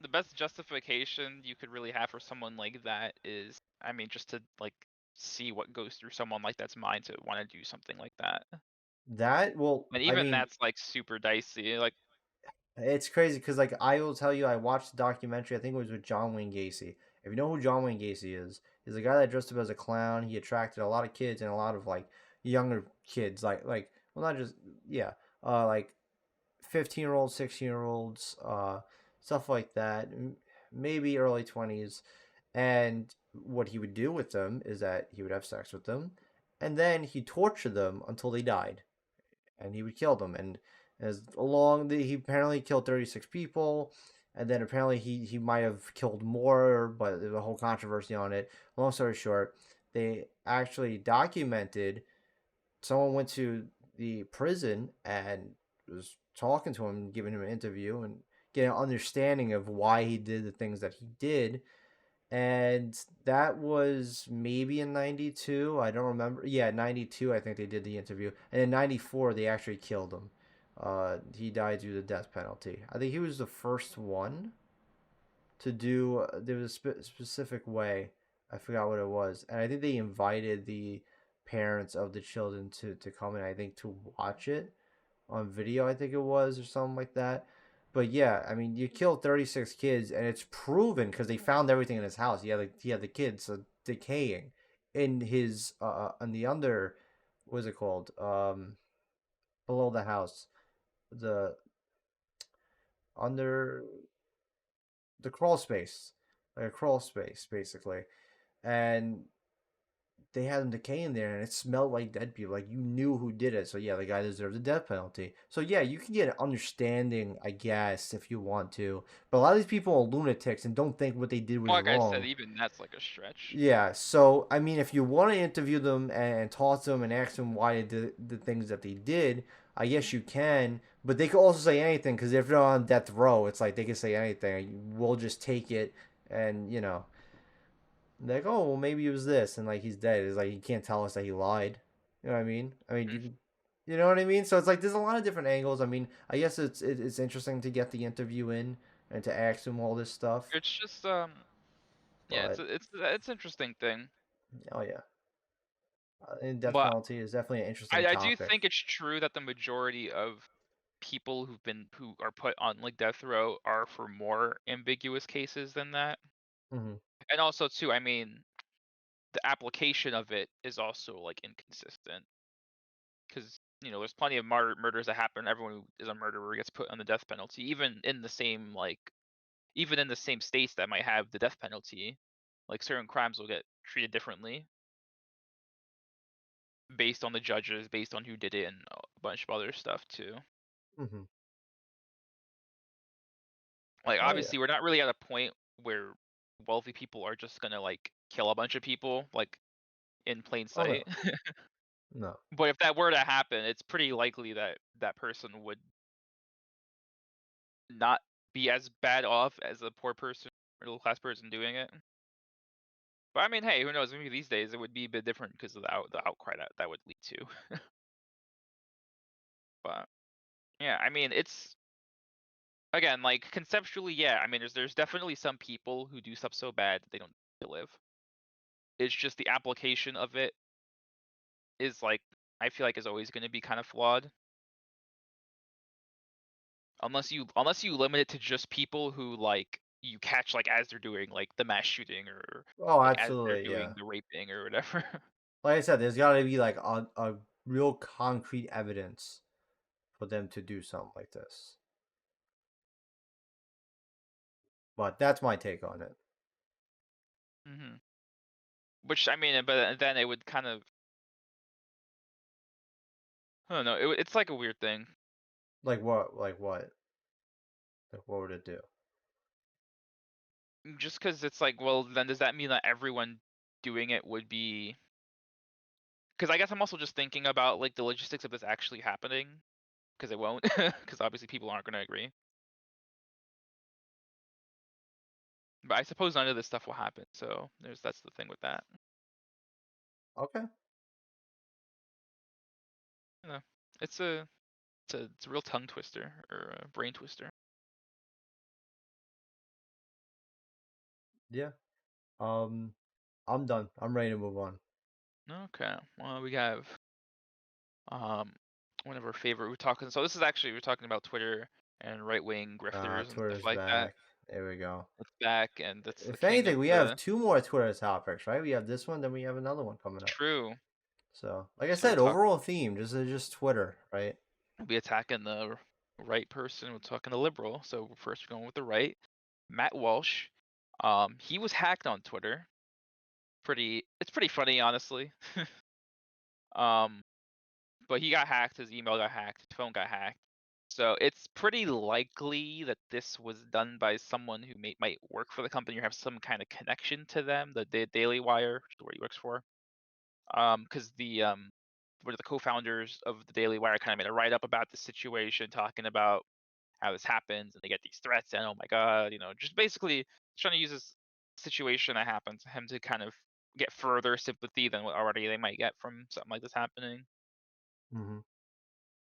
S5: the best justification you could really have for someone like that is, I mean, just to like see what goes through someone like that's mind to want to do something like that.
S1: that, well,
S5: And
S1: I
S5: even
S1: mean,
S5: that's like super dicey. Like,
S1: it's crazy because like I will tell you, I watched the documentary. I think it was with John Wayne Gacy. If you know who John Wayne Gacy is, he's a guy that dressed up as a clown. He attracted a lot of kids and a lot of like younger kids, like well not just yeah, like 15-year-olds, 16-year-olds, stuff like that, maybe early 20s. And what he would do with them is that he would have sex with them, and then he tortured them until they died and he would kill them. And as along the, he apparently killed 36 people, and then apparently he might have killed more, but there's a whole controversy on it. Long story short, they actually documented someone went to the prison and was talking to him, giving him an interview, and getting an understanding of why he did the things that he did. And that was maybe in 92. I don't remember. Yeah, 92, I think they did the interview. And in 94, they actually killed him. He died due to the death penalty. I think he was the first one to do, there was a specific way. I forgot what it was. And I think they invited the parents of the children to come in, I think, to watch it on video, I think it was, or something like that. But yeah, I mean, you killed 36 kids, and it's proven because they found everything in his house. He had the kids decaying in his on the under, what is it called? Below the house, the under the crawl space, like a crawl space basically, and they had him decay in there and it smelled like dead people. Like, you knew who did it. So yeah, the guy deserves a death penalty. So yeah, you can get an understanding, I guess, if you want to. But a lot of these people are lunatics and don't think what they did was
S5: like I said,
S1: wrong.
S5: even that's like a stretch.
S1: Yeah, so I mean, if you want to interview them and talk to them and ask them why they did the things that they did, I guess you can. But they could also say anything because if they're on death row, it's like they can say anything. We'll just take it, and like, oh, well, maybe it was this, and like he's dead. It's like he can't tell us that he lied. You know what I mean? I mean,
S5: Mhm.
S1: you know what I mean? So it's like there's a lot of different angles. I mean, I guess it's interesting to get the interview in and to ask him all this stuff.
S5: It's just yeah,
S1: But
S5: it's an interesting thing.
S1: oh yeah, and death
S5: But
S1: penalty is definitely an interesting
S5: I do
S1: topic.
S5: think it's true that the majority of people who are put on like death row are for more ambiguous cases than that.
S1: Hmm.
S5: And also too, I mean, the application of it is also like inconsistent because there's plenty of murders that happen. Everyone who is a murderer gets put on the death penalty, even in the same states that might have the death penalty. Like certain crimes will get treated differently based on the judges, based on who did it, and a bunch of other stuff too.
S1: Hmm.
S5: Like
S1: Oh yeah.
S5: obviously, we're not really at a point where wealthy people are just gonna like kill a bunch of people like in plain
S1: Oh
S5: sight.
S1: no. No.
S5: But if that were to happen, it's pretty likely that that person would not be as bad off as a poor person, middle class person doing it. But I mean, hey, who knows? Maybe these days it would be a bit different because of the outcry that would lead to. But yeah, I mean, it's again like conceptually, yeah. I mean, there's definitely some people who do stuff so bad that they don't deserve to live. It's just the application of it is like I feel like is always going to be kind of flawed unless you limit it to just people who like you catch like as they're doing like the mass shooting or
S1: Oh,
S5: like as they're
S1: absolutely.
S5: doing
S1: Yeah.
S5: the raping or whatever.
S1: Like I said, there's got to be like a real concrete evidence for them to do something like this. But that's my take on it.
S5: Mm-hmm. Which I mean, but then it would kind of, I don't know. It's like a weird thing.
S1: Like what? Like what? Like what would it do?
S5: Just because it's like, well, then does that mean that everyone doing it would be? Because I guess I'm also just thinking about like the logistics of this actually happening, because it won't, because obviously people aren't going to agree. But I suppose none of this stuff will happen, so that's the thing with that.
S1: Okay.
S5: You know, it's a real tongue twister or a brain twister.
S1: Yeah. I'm done. I'm ready to move on.
S5: Okay, well we have one of our favorite. We're talking about Twitter and right wing grifters and stuff
S1: Twitter's
S5: like that.
S1: back. There we go.
S5: It's back, and that's the
S1: If
S5: king of
S1: anything, we have
S5: the
S1: 2 more Twitter topics, right? We have this one, then we have another one coming up.
S5: true.
S1: So, like I
S5: So we're
S1: said, overall theme, just Twitter, right?
S5: we'll be attacking the right person. We're talking the liberal. So first we're going with the right. Matt Walsh. He was hacked on Twitter. It's pretty funny, honestly. um, but he got hacked. His email got hacked. His phone got hacked. So it's pretty likely that this was done by someone who might work for the company or have some kind of connection to them. The Daily Wire, which is where he works for. Because one of the co-founders of the Daily Wire kind of made a write-up about the situation, talking about how this happens, and they get these threats, and oh my god, just basically trying to use this situation that happened to him to kind of get further sympathy than what already they might get from something like this happening.
S1: Mm-hmm.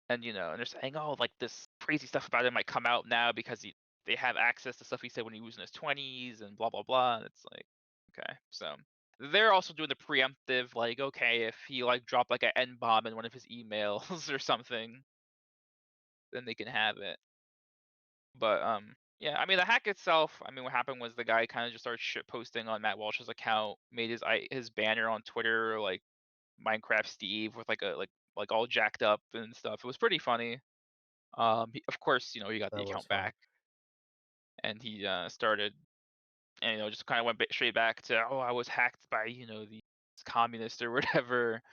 S5: And and they're saying, oh, like this crazy stuff about him might come out now because they have access to stuff he said when he was in his 20s and blah blah blah. And it's like, okay, so they're also doing the preemptive, like, okay, if he like dropped like an N bomb in one of his emails or something, then they can have it. But yeah, I mean the hack itself, I mean what happened was the guy kind of just started shit posting on Matt Walsh's account, made his banner on Twitter like Minecraft Steve with like all jacked up and stuff. It was pretty funny. Of course, he got the
S1: That was
S5: account
S1: fun.
S5: back, and he started, and just kind of went straight back to, oh, I was hacked by the communist or whatever.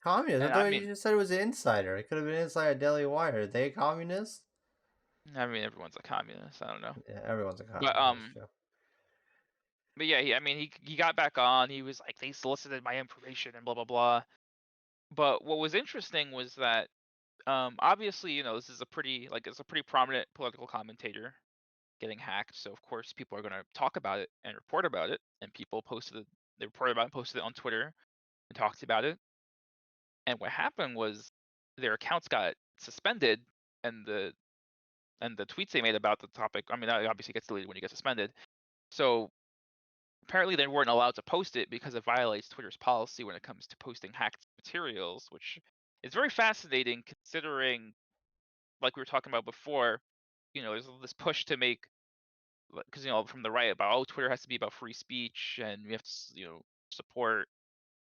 S1: Communist? I
S5: And
S1: thought you just said it was an insider. It could have been inside Daily Wire. Are they a communist?
S5: I mean everyone's a communist. I don't know,
S1: Yeah, everyone's a
S5: but
S1: communist. That's true.
S5: but yeah, he got back on. He was like, they solicited my information and blah blah blah. But what was interesting was that obviously this is it's a pretty prominent political commentator getting hacked. So of course people are going to talk about it and report about it, and people they reported about it and posted it on Twitter and talked about it. And what happened was their accounts got suspended, and the tweets they made about the topic, I mean, that obviously gets deleted when you get suspended. So apparently they weren't allowed to post it because it violates Twitter's policy when it comes to posting hacked materials, which is very fascinating considering, like we were talking about before, there's this push to make, because from the right about, oh, Twitter has to be about free speech and we have to support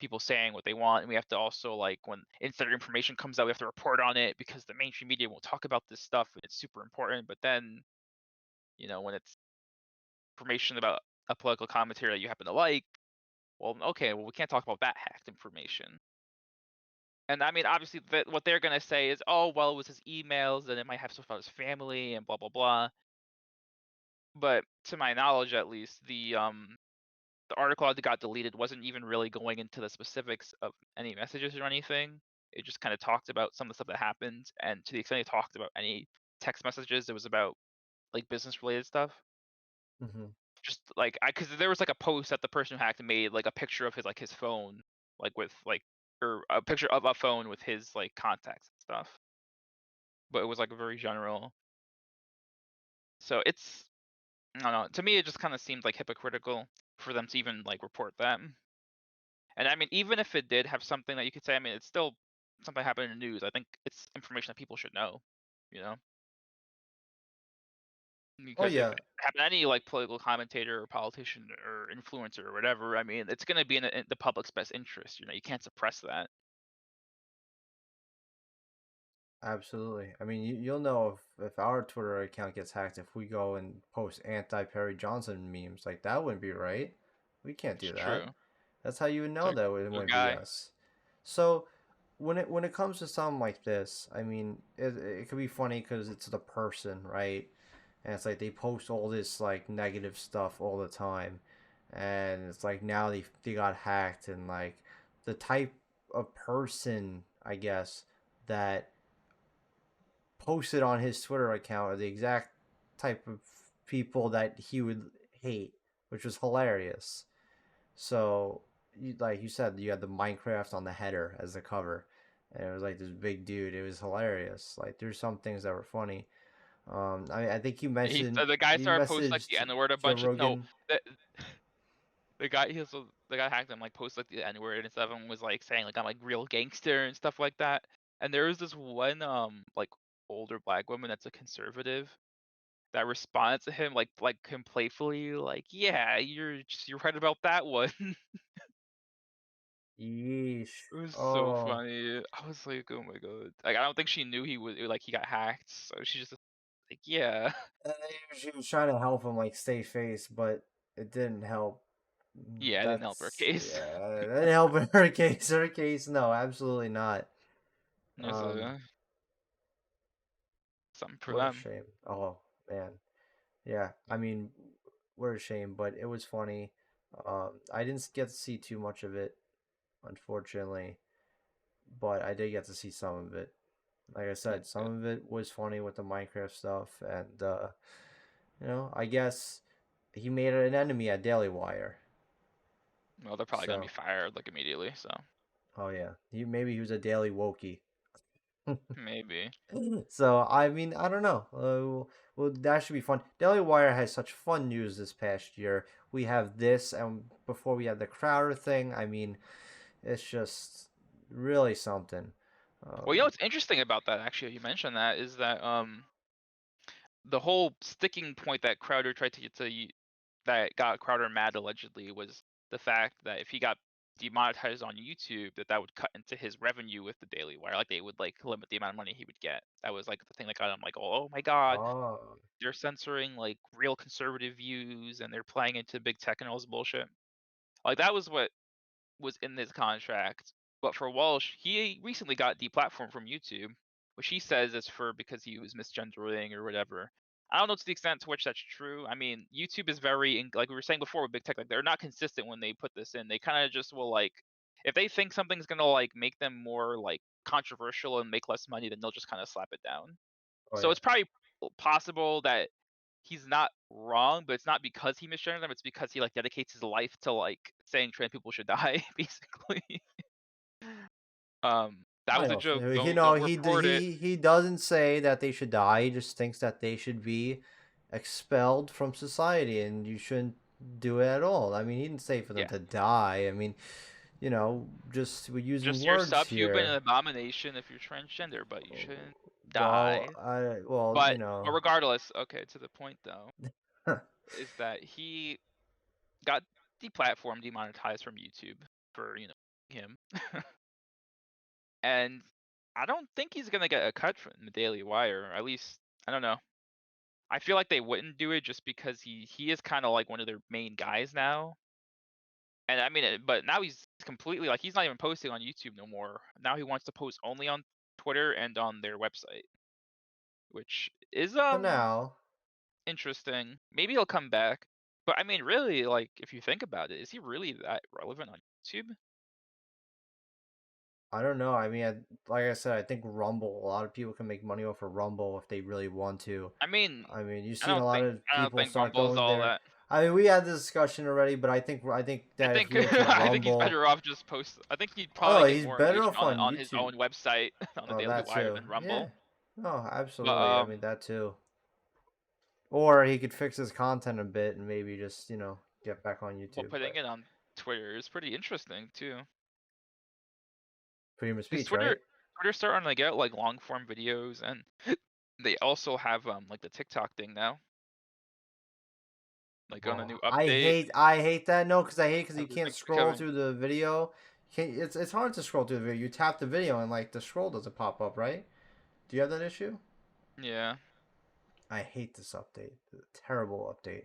S5: people saying what they want, and we have to also, like, when insider information comes out, we have to report on it because the mainstream media won't talk about this stuff and it's super important. But then when it's information about a political commentary that you happen to like, well, okay, well, we can't talk about that hacked information. And I mean, obviously what they're going to say is, oh, well, it was his emails and it might have stuff about his family and blah blah blah. But to my knowledge, at least, the article that got deleted wasn't even really going into the specifics of any messages or anything. It just kind of talked about some of the stuff that happened, and to the extent it talked about any text messages, it was about like business related stuff.
S1: Mm-hmm.
S5: Just like because there was like a post that the person who hacked made, like a picture of his phone, like with like, or a picture of a phone with his like contacts and stuff. But it was like very general. So I don't know. To me, it just kind of seemed like hypocritical for them to even like report that. And I mean, even if it did have something that you could say, I mean, it's still something happened in the news. I think it's information that people should know, you know?
S1: Oh
S5: Because if
S1: yeah.
S5: it happened to any like political commentator or politician or influencer or whatever, I mean, it's going to be in the public's best interest. You can't suppress that.
S1: Absolutely. I mean, you'll know if our Twitter account gets hacked if we go and post anti Perry Johnson memes. Like that wouldn't be right. We can't
S5: It's
S1: do
S5: true.
S1: that. That's how you would
S5: It's
S1: know
S5: a
S1: that it
S5: good
S1: wouldn't be
S5: guy.
S1: us. So when it comes to something like this, I mean, it could be funny because it's the person, right? And it's like they post all this like negative stuff all the time, and it's like now they got hacked, and like the type of person, I guess, that posted on his Twitter account are the exact type of people that he would hate, which was hilarious. So, like you said, you had the Minecraft on the header as the cover, and it was like this big dude. It was hilarious. Like there's some things that were funny. I think
S5: The guy
S1: you
S5: started posting like the
S1: messaged
S5: N word a
S1: Joe
S5: bunch of no.
S1: Rogan.
S5: The, the guy the guy hacked him like posted like the N word and stuff and was like saying like I'm like real gangster and stuff like that. And there was this one like older black woman that's a conservative that responded to him like him playfully like yeah you're right about that one.
S1: Yeesh.
S5: It was so
S1: Oh,
S5: funny. I was like, oh my god. Like I don't think she knew he got hacked, so she just like yeah.
S1: and she was trying to help him like stay face, but it didn't help.
S5: Yeah, it didn't help her
S1: That's
S5: case.
S1: yeah, that didn't help in her case. Her case, no, absolutely not.
S5: It's
S1: Um,
S5: something for
S1: what a
S5: them.
S1: shame. Oh man, yeah. I mean, what a shame, but it was funny. I didn't get to see too much of it, unfortunately, but I did get to see some of it. Like I said, some of it was funny with the Minecraft stuff, and I guess he made an enemy at Daily Wire.
S5: Well, they're probably gonna be
S1: So,
S5: fired like immediately, so
S1: oh yeah, maybe he was a Daily Wokey.
S5: maybe.
S1: So I mean, I don't know. Well, that should be fun. Daily Wire has such fun news this past year. We have this, and before we had the Crowder thing. I mean, it's just really something.
S5: Well, you know
S1: Um,
S5: what's interesting about that actually, you mentioned that, is that the whole sticking point that Crowder tried to get to that got Crowder mad allegedly was the fact that if he got demonetized on YouTube, that would cut into his revenue with the Daily Wire. Like they would like limit the amount of money he would get. That was like the thing that got him like, oh my god,
S1: oh,
S5: they're censoring like real conservative views and they're playing into big tech and all this bullshit. Like that was in this contract. But for Walsh, he recently got deplatformed from YouTube, which he says is for because he was misgendering or whatever. I don't know to the extent to which that's true. I mean, YouTube is very like we were saying before with big tech, like they're not consistent when they put this in. They kind of just will like if they think something's gonna like make them more like controversial and make less money, then they'll just kind of slap it down.
S1: oh
S5: So
S1: yeah.
S5: it's probably possible that he's not wrong, but it's not because he misgendered them. It's because he like dedicates his life to like saying trans people should die, basically. That
S1: I
S5: was a
S1: know.
S5: joke.
S1: He
S5: Don't report it.
S1: he doesn't say that they should die. He just thinks that they should be expelled from society, and you shouldn't do it at all. I mean, he didn't say for them
S5: Yeah,
S1: to die. I mean, just we're using
S5: just you're
S1: words
S5: subhuman
S1: here.
S5: and abomination if you're transgender, but you shouldn't
S1: Well,
S5: die.
S1: well,
S5: But regardless, okay. To the point though, is that he got deplatformed, demonetized from YouTube for him, and I don't think he's gonna get a cut from the Daily Wire. Or at least I don't know. I feel like they wouldn't do it just because he is kind of like one of their main guys now. And I mean, but now he's completely like he's not even posting on YouTube no more. Now he wants to post only on Twitter and on their website, which is
S1: for now.
S5: interesting. Maybe he'll come back. But I mean, really, like if you think about it, is he really that relevant on YouTube?
S1: I don't know. I mean, like I said, I think Rumble. A lot of people can make money off of Rumble if they really want to.
S5: I mean,
S1: I mean, you've seen a lot of
S5: I don't
S1: people
S5: think
S1: start
S5: Rumble is
S1: going
S5: all
S1: there.
S5: that.
S1: I mean, we had this discussion already, but I think
S5: I
S1: that if
S5: think
S1: you went to
S5: I think he's
S1: Rumble,
S5: better off just post. I think he'd probably
S1: oh,
S5: get
S1: he's
S5: more
S1: better
S5: engagement
S1: off on
S5: on his
S1: YouTube.
S5: own website on the
S1: Oh,
S5: Daily
S1: that
S5: Wire
S1: too.
S5: than
S1: Yeah.
S5: Rumble.
S1: No,
S5: But
S1: absolutely. I mean, that too. Or he could fix his content a bit and maybe just get back on
S5: well,
S1: YouTube.
S5: putting
S1: But
S5: it on Twitter is pretty interesting too.
S1: freedom of
S5: Because
S1: speech, right?
S5: Twitter's starting to get like long form videos, and they also have like the TikTok thing now, like on a new
S1: Well,
S5: update.
S1: I hate that. No, because I hate because you
S5: How's the
S1: can't
S5: TikTok
S1: scroll
S5: coming?
S1: through the video. It's hard to scroll through the video. You tap the video and like the scroll doesn't pop up, right? Do you have that issue?
S5: Yeah.
S1: I hate this update. Terrible update.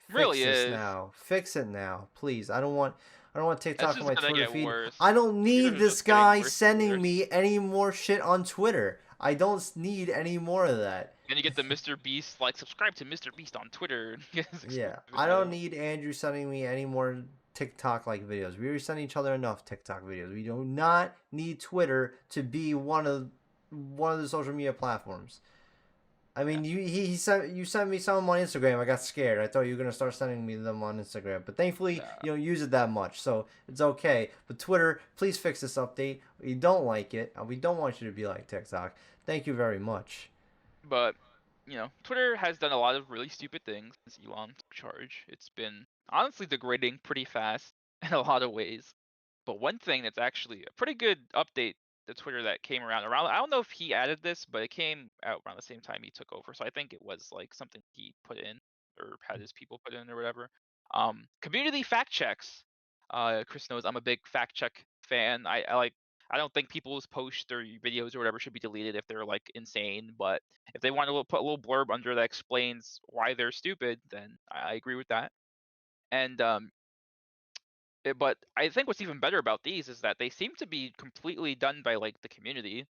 S1: Fix
S5: Really
S1: this
S5: is.
S1: now. Fix it now, please. I don't want
S5: It's
S1: TikTok on
S5: just
S1: my
S5: gonna
S1: Twitter
S5: get
S1: feed.
S5: worse.
S1: I don't need
S5: Twitter's
S1: this
S5: just getting
S1: guy
S5: worse and
S1: sending
S5: worse.
S1: me any more shit on Twitter. I don't need any more of that.
S5: Then you get the Mr. Beast, like, subscribe to Mr. Beast on Twitter.
S1: Yeah, I don't need Andrew sending me any more TikTok like videos. We already send each other enough TikTok videos. We do not need Twitter to be one of the social media platforms. I mean, you sent me some on Instagram. I got scared. I thought you were gonna start sending me them on Instagram, but thankfully you don't use it that much, so it's okay. But Twitter, please fix this update. We don't like it. We don't want you to be like TikTok. Thank you very much.
S5: But, you know, Twitter has done a lot of really stupid things since Elon took charge. It's been honestly degrading pretty fast in a lot of ways. But one thing that's actually a pretty good update to Twitter that came around, I don't know if he added this, but it came out around the same time he took over. So I think it was like something he put in or had his people put in or whatever. Community fact checks. Chris knows I'm a big fact check fan. I don't think people's posts or videos or whatever should be deleted if they're like insane, but if they want to put a little blurb under that explains why they're stupid, then I agree with that. And but I think what's even better about these is that they seem to be completely done by like the community.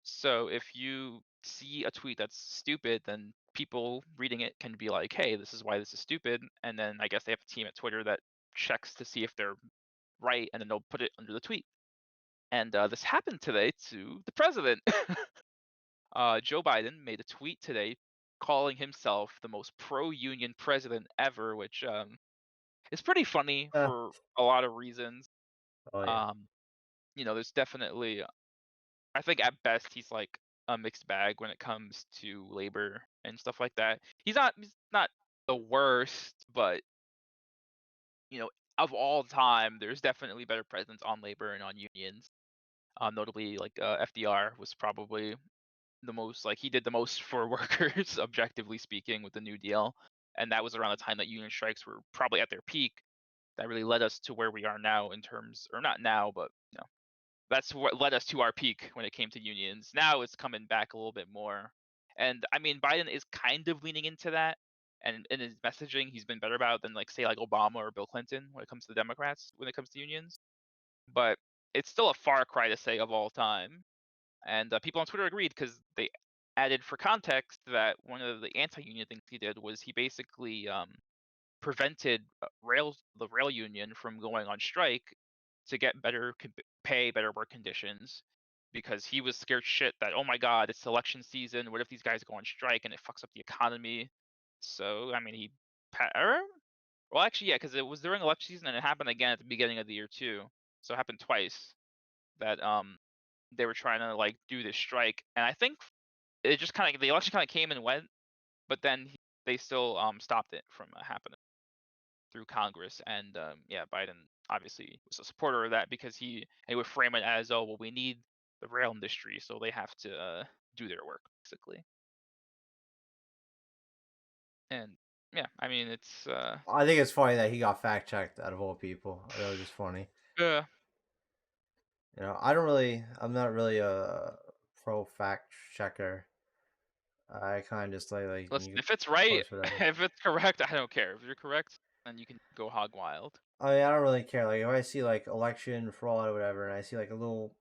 S5: So if you see a tweet that's stupid, then people reading it can be like, "Hey, this is why this is stupid," and then I guess they have a team at Twitter that checks to see if they're right, and then they'll put it under the tweet. And this happened today to the president. Joe Biden made a tweet today calling himself the most pro-union president ever, which is pretty funny
S1: Uh,
S5: for a lot of reasons.
S1: oh yeah.
S5: Um, you know, there's definitely, I think at best he's like a mixed bag when it comes to labor and stuff like that. He's not the worst, but you know, of all time, there's definitely better presidents on labor and on unions. Notably, like FDR was probably the most, like he did the most for workers, objectively speaking, with the New Deal, and that was around the time that union strikes were probably at their peak. That really led us to where we are now in terms, or not now, but you know, that's what led us to our peak when it came to unions. Now it's coming back a little bit more, and I mean Biden is kind of leaning into that, and in his messaging he's been better about it than like say like Obama or Bill Clinton when it comes to the Democrats when it comes to unions, but it's still a far cry to say of all time. And people on Twitter agreed because they added for context that one of the anti-union things he did was he basically prevented the rail union from going on strike to get better pay, better work conditions, because he was scared shit that, oh my god, it's election season. What if these guys go on strike and it fucks up the economy? So I mean, well, actually, yeah, because it was during election season and it happened again at the beginning of the year too. So it happened twice that they were trying to like do this strike, and I think it just kind of the election kind of came and went, but then they still stopped it from happening through Congress, and yeah, Biden obviously was a supporter of that because he would frame it as, oh well, we need the rail industry, so they have to do their work basically, and yeah, I mean it's
S1: I think it's funny that he got fact checked out of all people. That was just funny.
S5: yeah.
S1: You know, I'm not really a pro fact checker. I kind of just like
S5: Listen,
S1: you
S5: if it's right,
S1: post whatever.
S5: if it's correct, I don't care. If you're correct, then you can go hog wild.
S1: I mean, I don't really care. Like if I see like election fraud or whatever, and I see like a little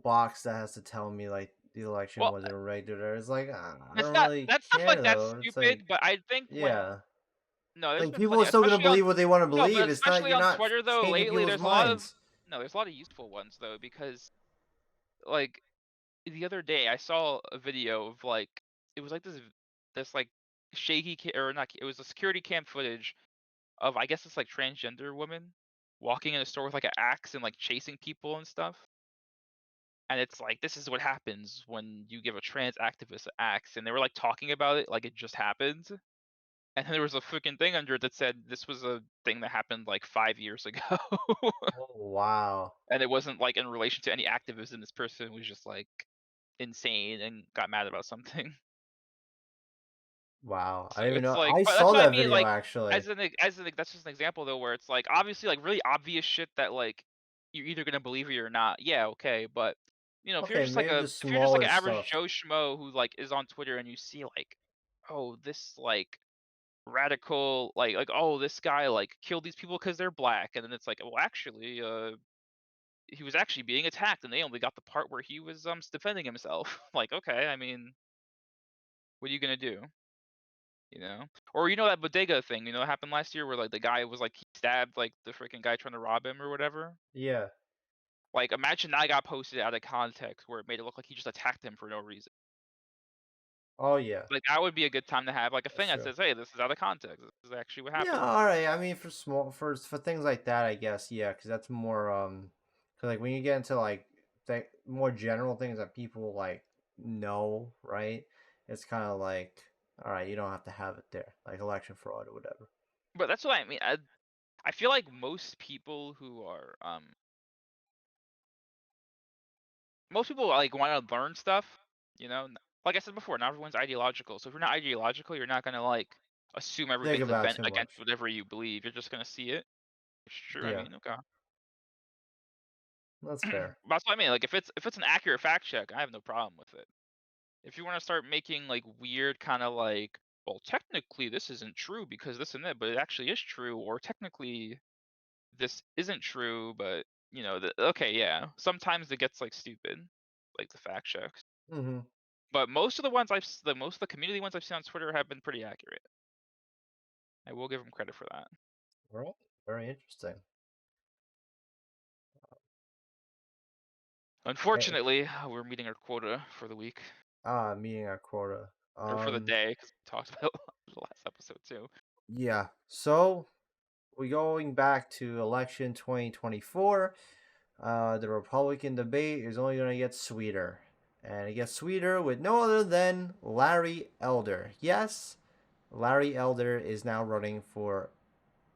S1: box that has to tell me like the election
S5: Well,
S1: wasn't rigged or whatever, it's like I
S5: it's
S1: don't
S5: not
S1: really
S5: that stuff
S1: care
S5: like that's
S1: though. It's
S5: stupid,
S1: like
S5: but I think when
S1: yeah,
S5: no, there's
S1: like
S5: been
S1: people
S5: plenty,
S1: are still gonna
S5: especially on
S1: believe what they want to
S5: no, but
S1: believe. It's not
S5: especially
S1: you're
S5: on
S1: not
S5: Twitter though.
S1: changing
S5: Lately,
S1: people's minds.
S5: there's a lot of useful ones though, because like the other day I saw a video of like it was like this like or not, it was a security cam footage of, I guess it's like transgender woman walking in a store with like an axe and like chasing people and stuff. And it's like, this is what happens when you give a trans activist an axe, and they were like talking about it like it just happened. And then there was a freaking thing under it that said this was a thing that happened like 5 years ago.
S1: Oh wow,
S5: And it wasn't like in relation to any activism. This person was just like insane and got mad about something.
S1: wow! I
S5: So
S1: didn't even
S5: it's
S1: know.
S5: like,
S1: I
S5: but that's
S1: saw
S5: what I
S1: that
S5: mean.
S1: video
S5: Like,
S1: actually.
S5: that's just an example though, where it's like obviously like really obvious shit that like you're either gonna believe it or not. Yeah, okay, but if you're
S1: Okay,
S5: just like
S1: maybe
S5: a
S1: the
S5: if you're just like
S1: smaller
S5: an average
S1: stuff.
S5: Joe schmo who like is on Twitter and you see like, oh, this like radical like oh this guy like killed these people because they're black, and then it's like, well, actually he was actually being attacked and they only got the part where he was defending himself. Like, okay, I mean, what are you gonna do? Or that bodega thing, what happened last year where like the guy was like he stabbed like the freaking guy trying to rob him or whatever.
S1: Yeah.
S5: Like, imagine that got posted out of context where it made it look like he just attacked him for no reason.
S1: Oh yeah,
S5: Like, that would be a good time to have like a
S1: that's
S5: thing that
S1: true.
S5: says, hey, this is out of context. This is actually what
S1: Yeah,
S5: happened.
S1: all right. I mean, for things like that, I guess, yeah, because that's more 'cause, like when you get into like more general things that people like know, right? It's kind of like, all right, you don't have to have it there, like election fraud or whatever.
S5: But that's what I mean. I feel like most people like want to learn stuff, like I said before, not everyone's ideological. So if you're not ideological, you're not gonna like assume
S1: Think
S5: everything's a
S1: about
S5: bent
S1: too
S5: against
S1: much.
S5: whatever you believe. You're just gonna see it. It's true. I
S1: Yeah,
S5: mean, okay.
S1: that's fair.
S5: That's what I mean. Like, if it's an accurate fact check, I have no problem with it. If you want to start making like weird kind of like, well, technically this isn't true because this and that, but it actually is true, or technically this isn't true, but okay, yeah. Sometimes it gets like stupid, like the fact checks.
S1: Mm-hmm.
S5: But most of the ones most of the community ones I've seen on Twitter have been pretty accurate. I will give them credit for that.
S1: All right, very interesting. Eh,
S5: Unfortunately, we're meeting our quota for the week
S1: meeting our quota.
S5: or for the day because we talked about the last episode too.
S1: Yeah. So we're going back to election 2024. The Republican debate is only going to get sweeter. And it gets sweeter with no other than Larry Elder. Yes, Larry Elder is now running for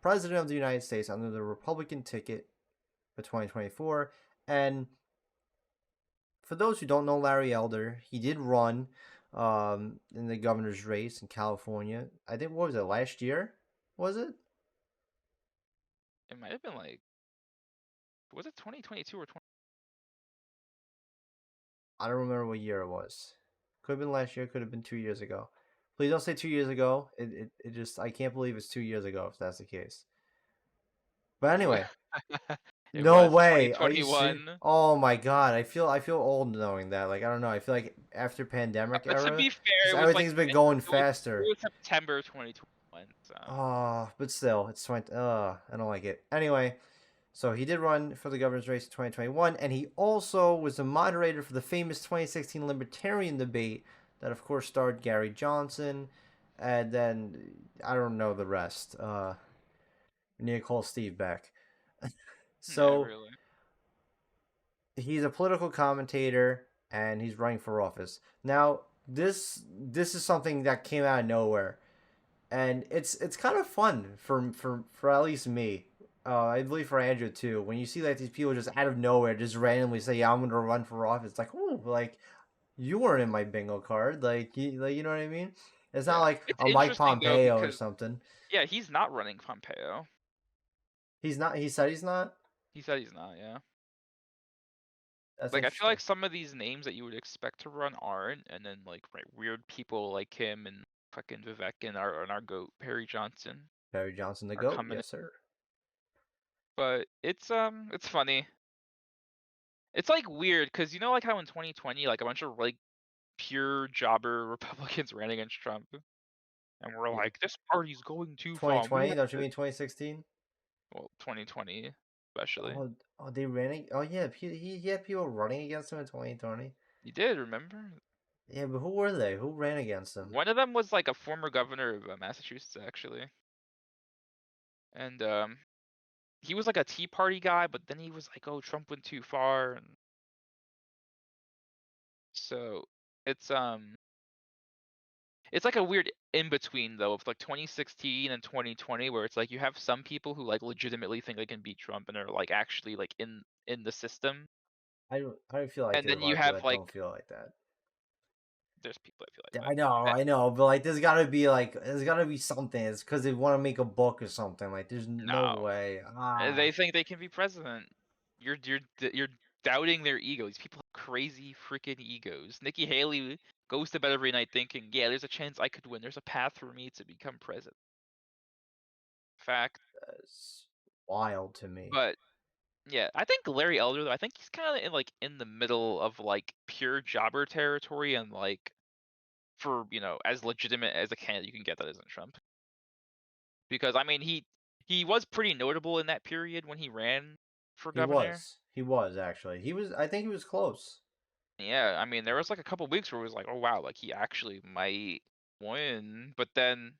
S1: President of the United States under the Republican ticket for 2024. And for those who don't know Larry Elder, he did run in the governor's race in California. I think, what was it, last year? Was it?
S5: It might have been like, was it 2022 or 20?
S1: I don't remember what year it was. Could have been last year, could have been 2 years ago. Please don't say 2 years ago. It just, I can't believe it's 2 years ago if that's the case. But anyway,
S5: It
S1: no
S5: was
S1: way. Are you serious?
S5: 2021.
S1: Oh my god, I feel old knowing that. Like, I don't know. I feel like after pandemic
S5: But to
S1: era,
S5: be fair,
S1: just
S5: it was like
S1: everything's been going
S5: it
S1: faster.
S5: was September 2021. So
S1: Oh, but still, it's 20. I don't like it. Anyway, so he did run for the governor's race in 2021, and he also was the moderator for the famous 2016 Libertarian debate that, of course, starred Gary Johnson, and then I don't know the rest. We need to call Steve back.
S5: yeah,
S1: So
S5: really.
S1: he's a political commentator, and he's running for office. Now, this is something that came out of nowhere, and it's kind of fun for at least me. I believe for Andrew too. When you see like these people just out of nowhere just randomly say, "Yeah, I'm gonna run for office," it's like, oh, like you weren't in my bingo card, like you know what I mean? It's not
S5: Yeah,
S1: like
S5: it's
S1: a Mike
S5: interesting though
S1: Pompeo or
S5: because
S1: something.
S5: yeah, he's not running Pompeo.
S1: He's not. He said he's not.
S5: He said he's not. Yeah.
S1: That's
S5: Like, I feel
S1: interesting.
S5: like some of these names that you would expect to run aren't, and then like weird people like him and fucking Vivek and our goat Perry Johnson
S1: Barry Johnson the
S5: are
S1: goat,
S5: coming in.
S1: yes sir.
S5: But it's funny. It's like weird because like how in 2020 like a bunch of like pure jobber Republicans ran against Trump, and we're
S1: Yeah.
S5: like, this party's going too far. We
S1: 2020?
S5: have
S1: Don't you
S5: to.
S1: mean 2016?
S5: Well, 2020 especially.
S1: Oh, they ran. Oh yeah, he had people running against him in 2020.
S5: You did remember?
S1: Yeah, but who were they? Who ran against him?
S5: One of them was like a former governor of Massachusetts actually, and he was like a Tea Party guy, but then he was like, oh, Trump went too far, and so it's it's like a weird in between though of like 2016 and 2020 where it's like you have some people who like legitimately think they can beat Trump and are like actually like in the system,
S1: I don't feel like
S5: and
S1: there's
S5: then
S1: a lot
S5: you
S1: of people
S5: have
S1: that
S5: like
S1: don't feel like that.
S5: there's people that feel
S1: Yeah,
S5: like that.
S1: I know, but like there's gotta be something. It's because they want to make a book or something. Like there's no
S5: No,
S1: way.
S5: they think they can be president. You're doubting their ego. These people have crazy freaking egos. Nikki Haley goes to bed every night thinking, yeah, there's a chance I could win. There's a path for me to become president. Fact.
S1: That's wild to me.
S5: But yeah, I think Larry Elder though, I think he's kind of in the middle of like pure jobber territory and like for as legitimate as a candidate you can get that isn't Trump. Because I mean he was pretty notable in that period when he ran for
S1: He
S5: governor.
S1: was. He was actually. He was. I think he was close.
S5: Yeah, I mean there was like a couple weeks where it was like, oh wow, like he actually might win. But then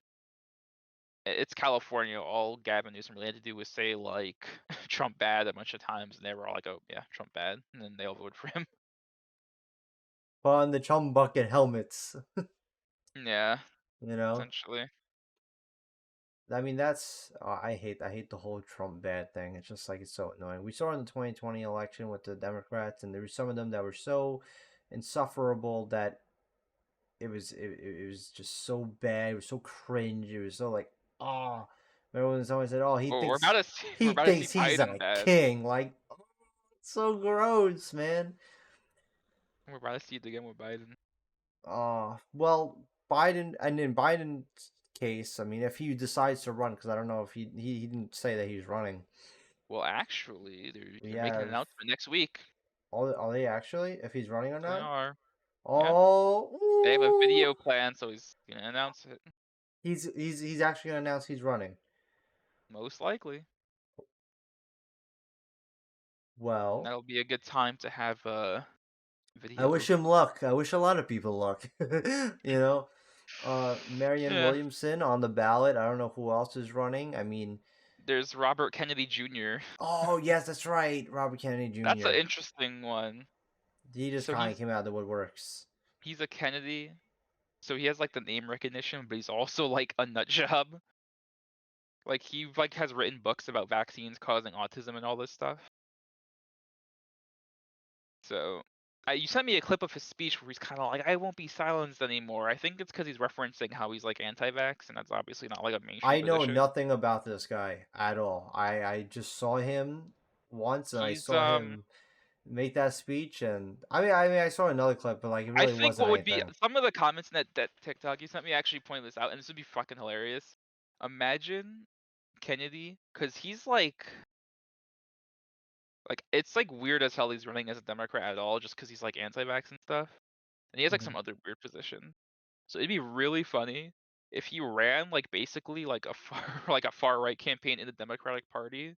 S5: it's California. All Gavin Newsom really had to do was say like Trump bad a bunch of times, and they were all like, "Oh yeah, Trump bad," and then they all voted for him.
S1: But on the chum bucket helmets,
S5: Yeah,
S1: you know.
S5: essentially.
S1: I mean, that's I hate the whole Trump bad thing. It's just like it's so annoying. We saw in the 2020 election with the Democrats, and there were some of them that were so insufferable that it was just so bad. It was so cringe. It was so like ah. Remember when someone said, "Oh,
S5: Well, we're about to see we're
S1: he
S5: about to see
S1: thinks he's
S5: Biden
S1: a
S5: bad.
S1: king," like oh, it's so gross, man.
S5: We're about to see it again with Biden.
S1: Well, Biden, and in Biden's case, I mean, if he decides to run, because I don't know if he didn't say that he's running.
S5: Well, actually,
S1: We
S5: they're making an
S1: have
S5: announcement next week.
S1: are they actually if he's running or
S5: They
S1: not?
S5: are. Yeah,
S1: Oh,
S5: they have a
S1: ooh.
S5: video plan, so he's gonna announce it.
S1: He's actually gonna announce he's running.
S5: Most likely. And
S1: Well,
S5: that'll be a good time to have a
S1: I
S5: video.
S1: wish him luck. I wish a lot of people luck. You know, Marianne
S5: Yeah.
S1: Williamson on the ballot. I don't know who else is running. I mean,
S5: There's Robert Kennedy Jr.
S1: oh yes, that's right, Robert Kennedy
S5: That's an
S1: Jr.
S5: interesting one.
S1: He just
S5: So
S1: kind of came out of the woodworks.
S5: he's a Kennedy, so he has like the name recognition, but he's also like a nut job. Like he like has written books about vaccines causing autism and all this stuff. So you sent me a clip of his speech where he's kind of like, "I won't be silenced anymore." I think it's because he's referencing how he's like anti-vax, and that's obviously not like a mainstream
S1: I know
S5: position.
S1: nothing about this guy at all. I just saw him once, and I
S5: He's
S1: saw him make that speech, and I saw another clip, but like it
S5: I
S1: really
S5: think
S1: wasn't
S5: what would be
S1: anything.
S5: some of the comments in that TikTok you sent me actually pointed this out, and this would be fucking hilarious. Imagine Kennedy, because he's like it's like weird as hell he's running as a Democrat at all, just because he's like anti-vax and stuff, and he has like
S1: Mhm.
S5: some other weird position. So it'd be really funny if he ran like basically like a far like a far right campaign in the Democratic Party,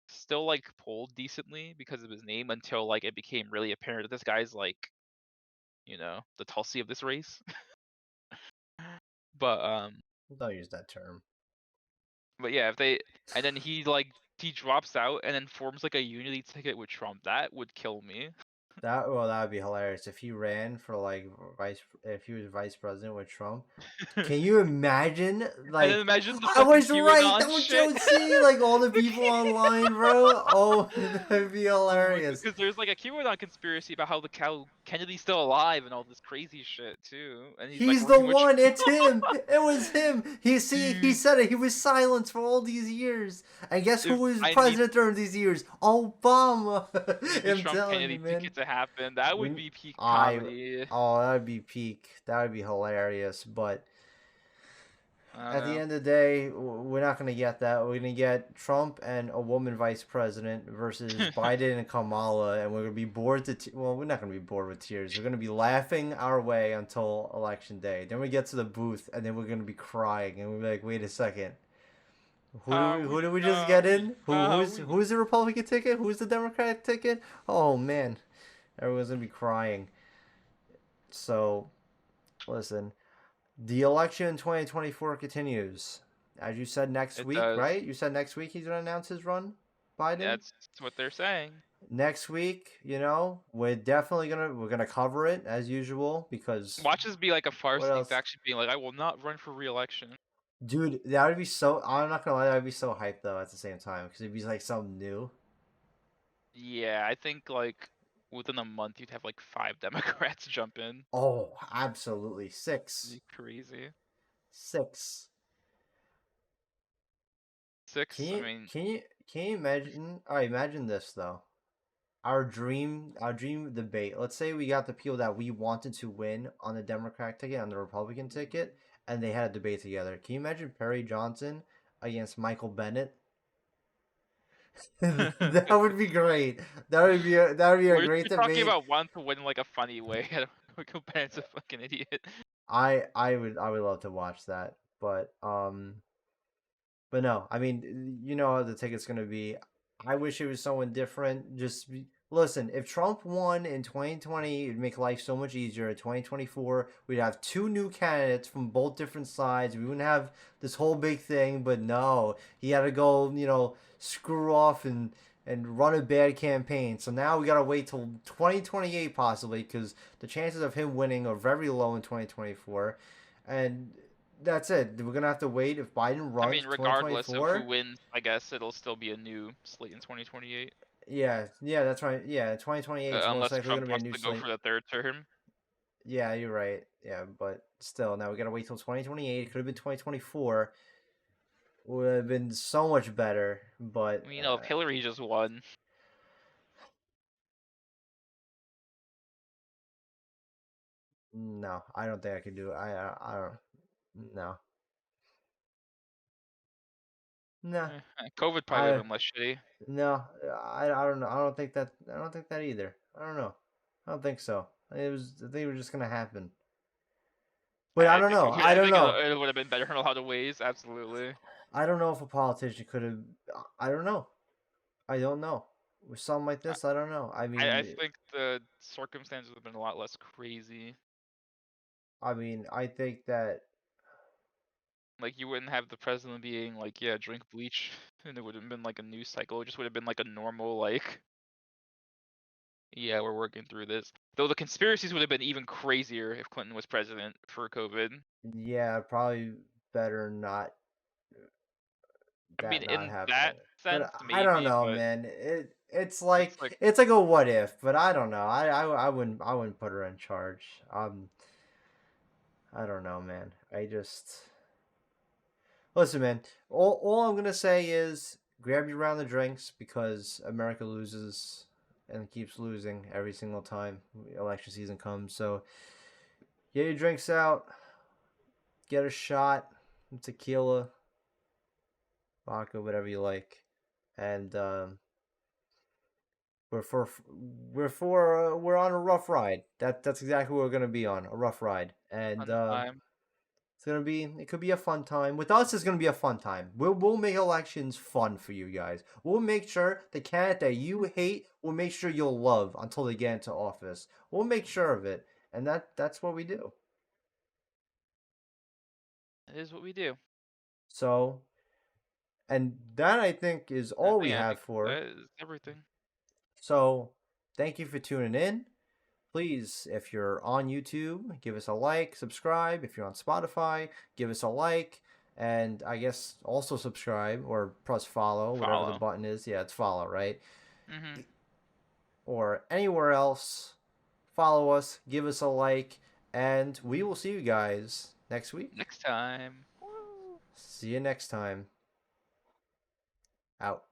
S5: still like polled decently because of his name until like it became really apparent that this guy's like the Tulsi of this race. But
S1: Don't use that term.
S5: yeah, if they and then he drops out and then forms like a unity ticket with Trump, that would kill me.
S1: That would be hilarious if he ran for like if he was vice president with Trump. Can you imagine?
S5: And then
S1: Like,
S5: imagine the
S1: I
S5: fucking
S1: was right.
S5: QAnon
S1: Don't
S5: shit.
S1: you see? Like all the people online, bro. Oh, that'd be
S5: Oh my god,
S1: hilarious.
S5: because there's like a QAnon conspiracy about how the cow Kennedy's still alive and all this crazy shit too, and he's like
S1: He's the
S5: working with
S1: one. It's
S5: Trump.
S1: him. It was him. He
S5: Dude,
S1: said it. He was silenced for all these years. And guess who
S5: if
S1: was
S5: I need
S1: president during these years? Obama.
S5: we need the
S1: I'm
S5: Trump
S1: telling you,
S5: Kennedy
S1: man.
S5: ticket to happen, that would
S1: We
S5: be peak
S1: I
S5: comedy.
S1: oh that'd be peak. That would be hilarious. But
S5: I don't
S1: at the
S5: know.
S1: end of the day, we're not gonna get that. We're gonna get Trump and a woman vice president versus Biden and Kamala, and we're gonna be bored to. Well, we're not gonna be bored with tears. We're gonna be laughing our way until election day. Then we get to the booth, and then we're gonna be crying, and we're like, "Wait a second, who do we just get in? Who's the Republican ticket? Who's the Democratic ticket? Oh man, everyone's gonna be crying." So, listen. The election in 2024 continues. As you said next
S5: It
S1: week,
S5: does.
S1: right? You said next week he's going to announce his run, Biden?
S5: That's what they're saying.
S1: Next week, we're definitely we're going to cover it as usual because
S5: Watch this be like a
S1: what
S5: farce. He's
S1: else?
S5: actually being like, I will not run for re-election.
S1: Dude, that would be so I'm not going to lie, that would be so hyped though at the same time because it'd be like something new.
S5: Yeah, I think like within a month you'd have like 5 Democrats jump in.
S1: Oh, absolutely.
S5: It'd
S1: 6.
S5: be crazy.
S1: 6. Can
S5: 6. I
S1: you
S5: mean,
S1: can you can you imagine? All right, imagine this though. our dream debate. Let's say we got the people that we wanted to win on the Democratic ticket, on the Republican ticket, and they had a debate together. Can you imagine Perry Johnson against Michael Bennett? That would be great. That would be a
S5: We're
S1: great
S5: talking
S1: debate.
S5: about one to win in, like, a funny way. I don't Michael Bennett's a fucking idiot.
S1: I would love to watch that, but no, I mean, you know how the ticket's gonna be. I wish it was someone different. Listen, if Trump won in 2020, it'd make life so much easier. In 2024, we'd have two new candidates from both different sides. We wouldn't have this whole big thing. But no, he had to go, screw off and run a bad campaign. So now we gotta wait till 2028 possibly, because the chances of him winning are very low in 2024, and that's it. We're gonna have to wait if Biden
S5: I
S1: runs
S5: mean, regardless of who
S1: 2024.
S5: wins, I guess it'll still be a new slate in 2028.
S1: Yeah, that's right. Yeah, 2028 is most
S5: Unless
S1: likely
S5: Trump
S1: gonna be a
S5: wants
S1: new
S5: to go
S1: slate.
S5: for the third term.
S1: Yeah, you're right. Yeah, but still, now we gotta wait till 2028. It could have been 2024. Would have been so much better, but
S5: I mean, if Hillary just won.
S1: no, I don't think I could do it. I don't. No, no,
S5: COVID probably would
S1: I
S5: have been less shitty.
S1: no. I don't know. I don't think that. I don't think that either. I don't know. I don't think so. I think it was just gonna happen. But I
S5: I
S1: don't
S5: think
S1: know. I
S5: I
S1: don't
S5: think
S1: know.
S5: it would have been better in a lot of ways. Absolutely.
S1: I don't know if a politician could have. I don't know. I don't know. With something like
S5: I,
S1: this, I don't know.
S5: I think the circumstances would have been a lot less crazy.
S1: I think that
S5: Like, you wouldn't have the president being like, yeah, drink bleach, and it wouldn't have been like a news cycle. It just would have been like a normal, like, yeah, we're working through this. Though the conspiracies would have been even crazier if Clinton was president for COVID.
S1: yeah, probably better not
S5: I mean,
S1: that not
S5: in that
S1: happening.
S5: sense,
S1: But I don't
S5: maybe,
S1: know,
S5: but
S1: man. It's
S5: it's
S1: like
S5: like,
S1: it's like a what if, but I don't know. I wouldn't put her in charge. I don't know, man. I just listen, man. All I'm gonna say is grab your round of drinks because America loses and keeps losing every single time election season comes. So get your drinks out, get a shot, tequila, vodka, whatever you like, and we're for we're on a rough ride. That's exactly what we're gonna be on, a rough ride, and
S5: fun time.
S1: it could be a fun time. With us, it's gonna be a fun time. We'll make elections fun for you guys. We'll make sure the candidate that you hate, we'll make sure you'll love until they get into office. We'll make sure of it, and that's what we do.
S5: It is what we do.
S1: So, and that I think is all we
S5: I
S1: have
S5: think
S1: for.
S5: that is everything.
S1: So, thank you for tuning in. Please, if you're on YouTube, give us a like, subscribe. If you're on Spotify, give us a like, and I guess also subscribe or press follow, whatever the
S5: Follow.
S1: button is. Yeah, it's follow, right?
S5: Mm-hmm.
S1: Or anywhere else, follow us, give us a like, and we will see you guys next week.
S5: Next time.
S1: See you next time. Out.